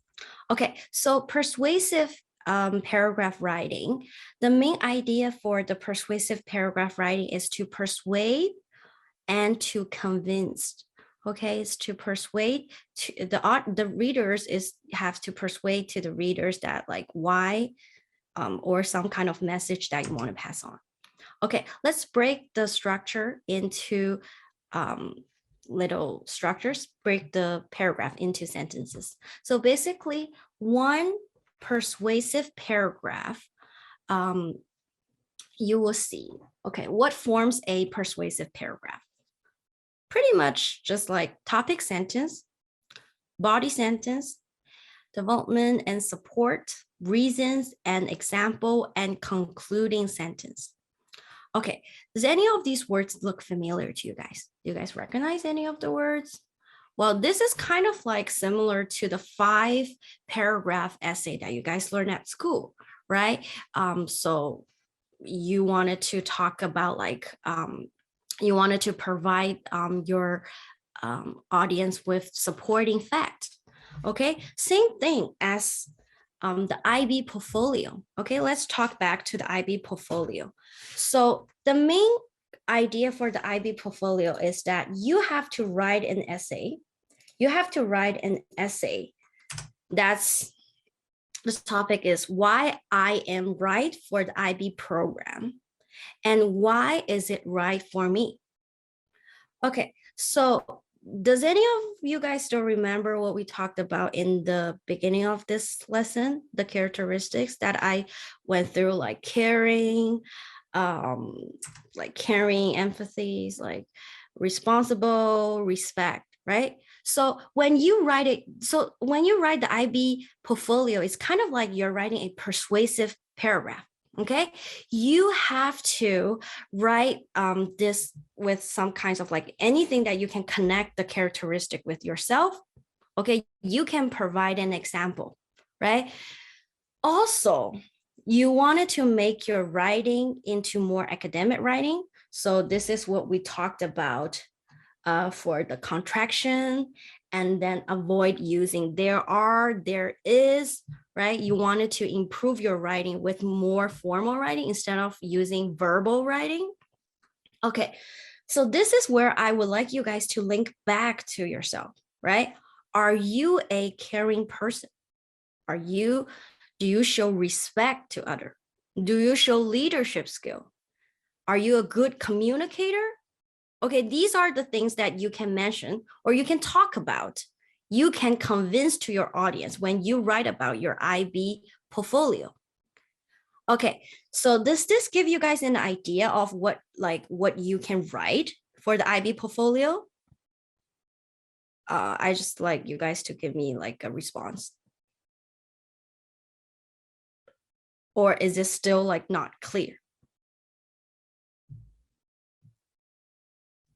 Okay, so persuasive paragraph writing, the main idea for the persuasive paragraph writing is to persuade and to convince. Okay, it's to persuade to the readers have to persuade to the readers that like why or some kind of message that you want to pass on. Okay, let's break the structure into little structures, break the paragraph into sentences. So basically one persuasive paragraph, you will see, okay, what forms a persuasive paragraph? Pretty much just like topic sentence, body sentence, development and support, reasons and example, and concluding sentence. Okay, does any of these words look familiar to you guys? Do you guys recognize any of the words? Well, this is kind of like similar to the 5-paragraph essay that you guys learn at school, right? So you wanted to talk about like, you wanted to provide your audience with supporting facts. Okay, same thing as the IB portfolio. Okay, let's talk back to the IB portfolio. So the main idea for the IB portfolio is that you have to write an essay. You have to write an essay that's, this topic is why I am right for the IB program. And why is it right for me? Okay, so does any of you guys still remember what we talked about in the beginning of this lesson? The characteristics that I went through, like caring, empathies, like responsible, respect, right? So when you write the IB portfolio, it's kind of like you're writing a persuasive paragraph. Okay, you have to write this with some kinds of like anything that you can connect the characteristic with yourself. Okay, you can provide an example, right? Also, you wanted to make your writing into more academic writing. So this is what we talked about for the contraction, and then avoid using there are, there is, right? You wanted to improve your writing with more formal writing instead of using verbal writing. Okay, so this is where I would like you guys to link back to yourself, right? Are you a caring person? Do you show respect to others? Do you show leadership skill? Are you a good communicator? Okay, these are the things that you can mention or you can talk about. You can convince to your audience when you write about your IB portfolio. Okay, so does this give you guys an idea of what you can write for the IB portfolio? I just like you guys to give me like a response. Or is it still like not clear?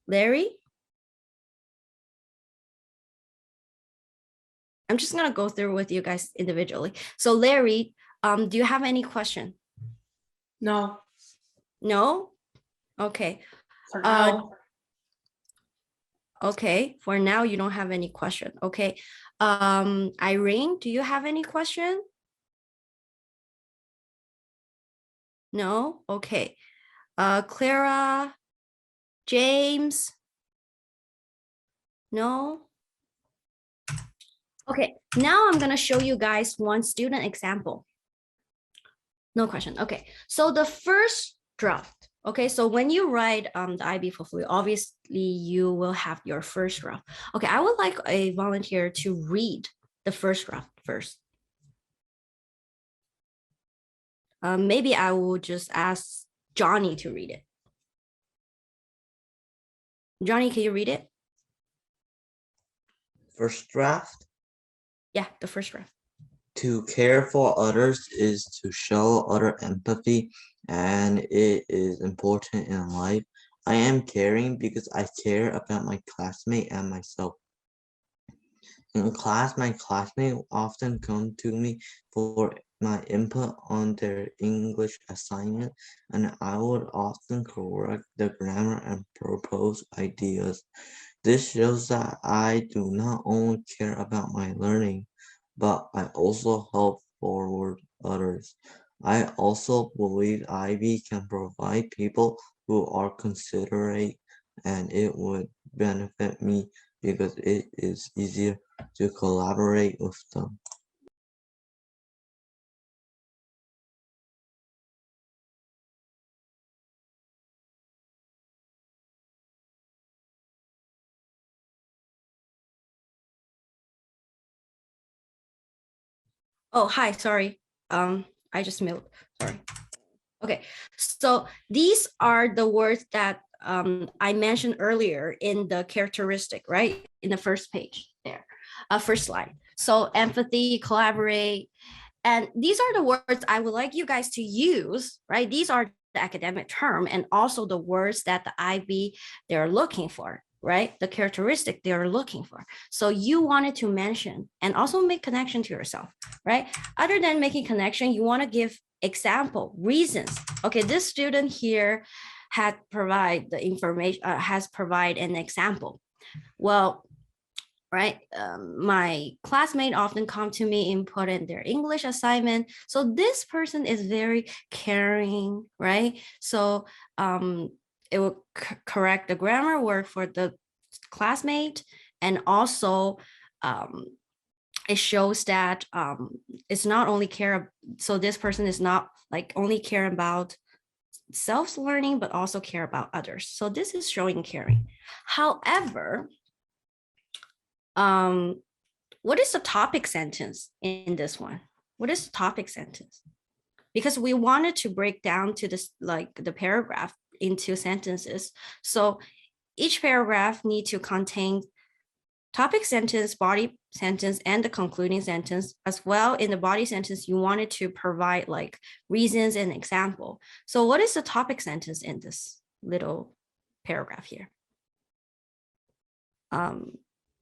Larry? I'm just gonna go through with you guys individually. So Larry, do you have any question?
No.
No? Okay.
For now.
Okay, for now you don't have any question. Okay. Irene, do you have any question? No? Okay. Clara, James? No? Okay, now I'm gonna show you guys one student example. No question. Okay, so the first draft. Okay, so when you write the IB portfolio, obviously you will have your first draft. Okay, I would like a volunteer to read the first draft first. Maybe I will just ask Johnny to read it. Johnny, can you read it?
First draft.
Yeah, the first draft.
To care for others is to show other empathy, and it is important in life. I am caring because I care about my classmate and myself. In class, my classmates often come to me for my input on their English assignment, and I would often correct the grammar and propose ideas. This shows that I do not only care about my learning, but I also help forward others. I also believe IB can provide people who are considerate, and it would benefit me because it is easier to collaborate with them.
Oh, hi, sorry. I just mute, sorry. Okay, so these are the words that I mentioned earlier in the characteristic, right? In the first page there, first slide. So empathy, collaborate, and these are the words I would like you guys to use, right? These are the academic term and also the words that the IB they're looking for, right? The characteristic they're looking for. So you wanted to mention and also make connection to yourself, right? Other than making connection, you want to give example, reasons. Okay, this student here had provide the information, has provide an example. Well, right, my classmate often come to me and put in their English assignment. So this person is very caring, right? So it will correct the grammar word for the classmate, and also it shows that it's not only care, so this person is not like only care about self-learning, but also care about others. So this is showing caring. However, what is the topic sentence in this one? What is the topic sentence? Because we wanted to break down to this, like the paragraph into sentences. So each paragraph need to contain topic sentence, body sentence, and the concluding sentence. As well, in the body sentence, you wanted to provide like reasons and example. So what is the topic sentence in this little paragraph here?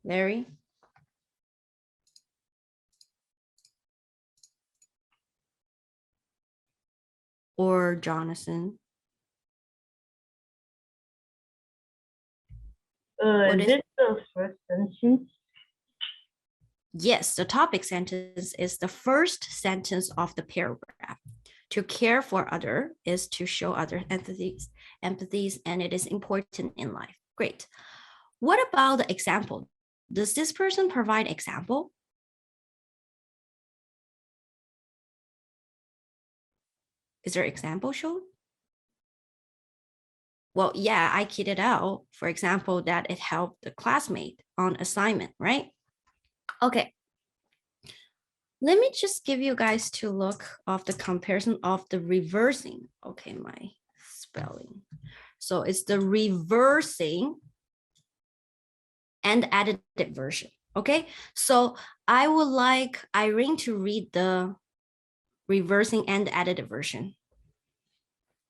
Larry? Or Jonathan?
Is it the first sentence?
Yes, the topic sentence is the first sentence of the paragraph. To care for other is to show other empathies, and it is important in life. Great. What about the example? Does this person provide example? Is there example shown? Well, yeah, I keyed it out. For example, that it helped the classmate on assignment, right? Okay. Let me just give you guys to look of the comparison of the reversing. Okay, my spelling. So it's the reversing and additive version. Okay, so I would like Irene to read the reversing and additive version.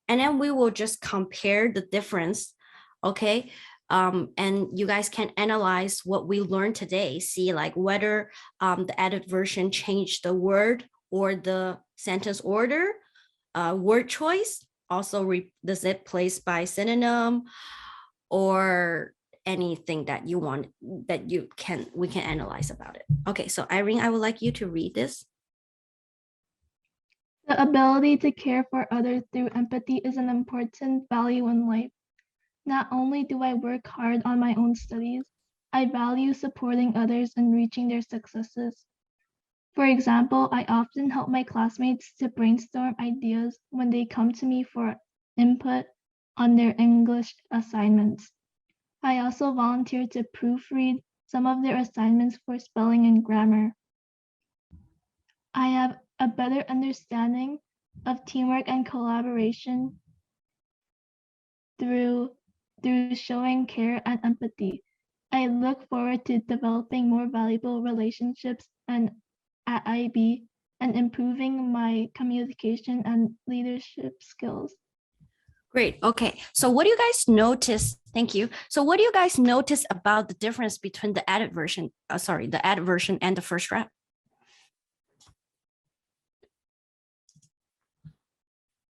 And then we will just compare the difference, okay? And you guys can analyze what we learned today, see like whether the added version changed the word or the sentence order, word choice, also does it place by synonym, or anything that you want, that we can analyze about it. Okay, so Irene, I would like you to read this.
The ability to care for others through empathy is an important value in life. Not only do I work hard on my own studies, I value supporting others in reaching their successes. For example, I often help my classmates to brainstorm ideas when they come to me for input on their English assignments. I also volunteer to proofread some of their assignments for spelling and grammar. I have a better understanding of teamwork and collaboration through showing care and empathy. I look forward to developing more valuable relationships at IB and improving my communication and leadership skills.
Great. Okay. So what do you guys notice? Thank you. So what do you guys notice about the difference between the added version, the added version and the first draft?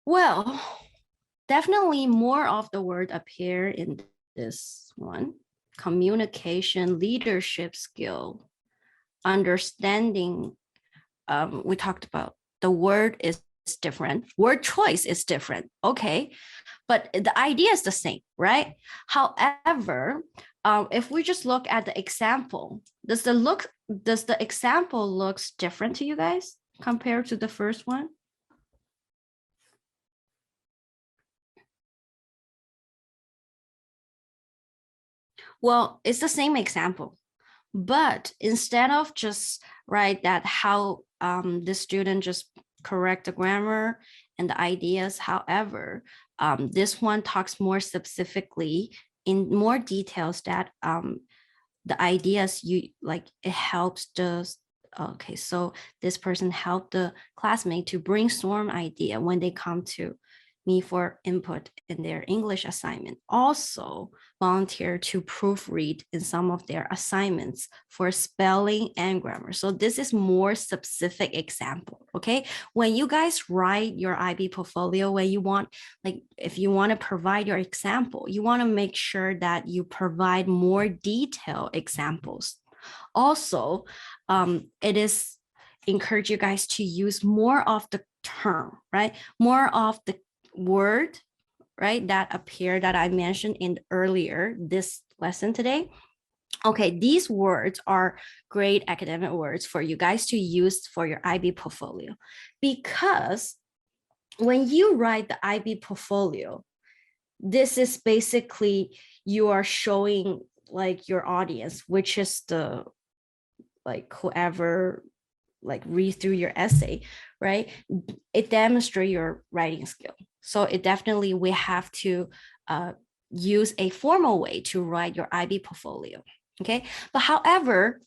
Well, definitely more of the word appear in this one. Communication, leadership skill, understanding. We talked about the word is different. Word choice is different. Okay. But the idea is the same, right? However, if we just look at the example, does the example looks different to you guys compared to the first one? Well, it's the same example, but instead of just write that how the student just correct the grammar and the ideas, however, this one talks more specifically in more details that the ideas it helps okay, so this person helped the classmate to brainstorm idea when they come to me for input in their English assignment. Also volunteer to proofread in some of their assignments for spelling and grammar. So this is more specific example, okay? When you guys write your IB portfolio, when you want, if you want to provide your example, you want to make sure that you provide more detailed examples. Also, it is encourage you guys to use more of the term, right? More of the word, right, that appear that I mentioned in earlier this lesson today. Okay, these words are great academic words for you guys to use for your IB portfolio, because when you write the IB portfolio, this is basically you are showing your audience, which is the whoever read through your essay, right? It demonstrates your writing skill. So it definitely, we have to use a formal way to write your IB portfolio, okay? But however,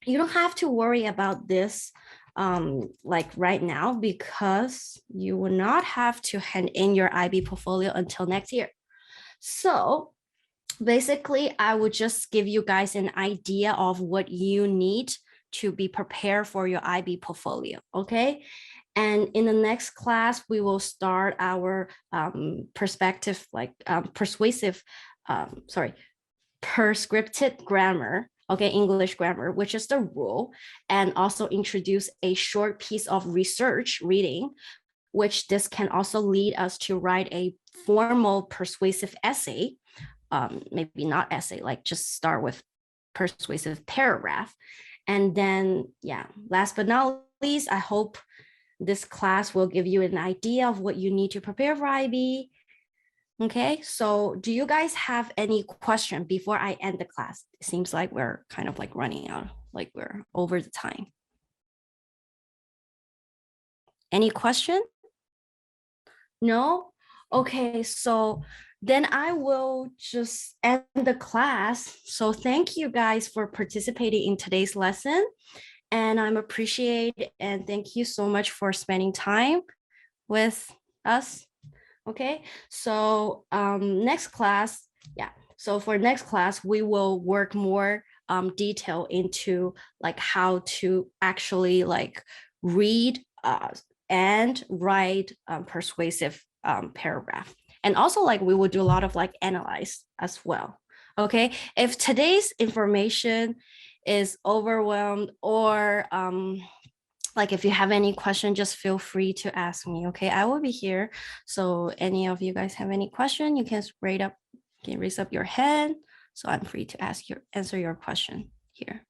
you don't have to worry about this right now, because you will not have to hand in your IB portfolio until next year. So basically, I would just give you guys an idea of what you need to be prepared for your IB portfolio, okay? And in the next class, we will start our prescriptive grammar, okay, English grammar, which is the rule, and also introduce a short piece of research reading, which this can also lead us to write a formal persuasive essay, maybe not essay, just start with persuasive paragraph. And then, yeah, last but not least, I hope this class will give you an idea of what you need to prepare for IB. Okay, so do you guys have any question before I end the class? It seems like we're kind of running out, we're over the time. Any question? No? Okay, so then I will just end the class. So thank you guys for participating in today's lesson. And I'm appreciated, and thank you so much for spending time with us. Okay, so next class, so for next class, we will work more detail into how to actually read and write persuasive paragraph. And also we will do a lot of analyze as well. Okay, if today's information is overwhelmed or like if you have any question, just feel free to ask me. Okay, I will be here. So any of you guys have any question, you can raise up your hand. So I'm free to answer your question here.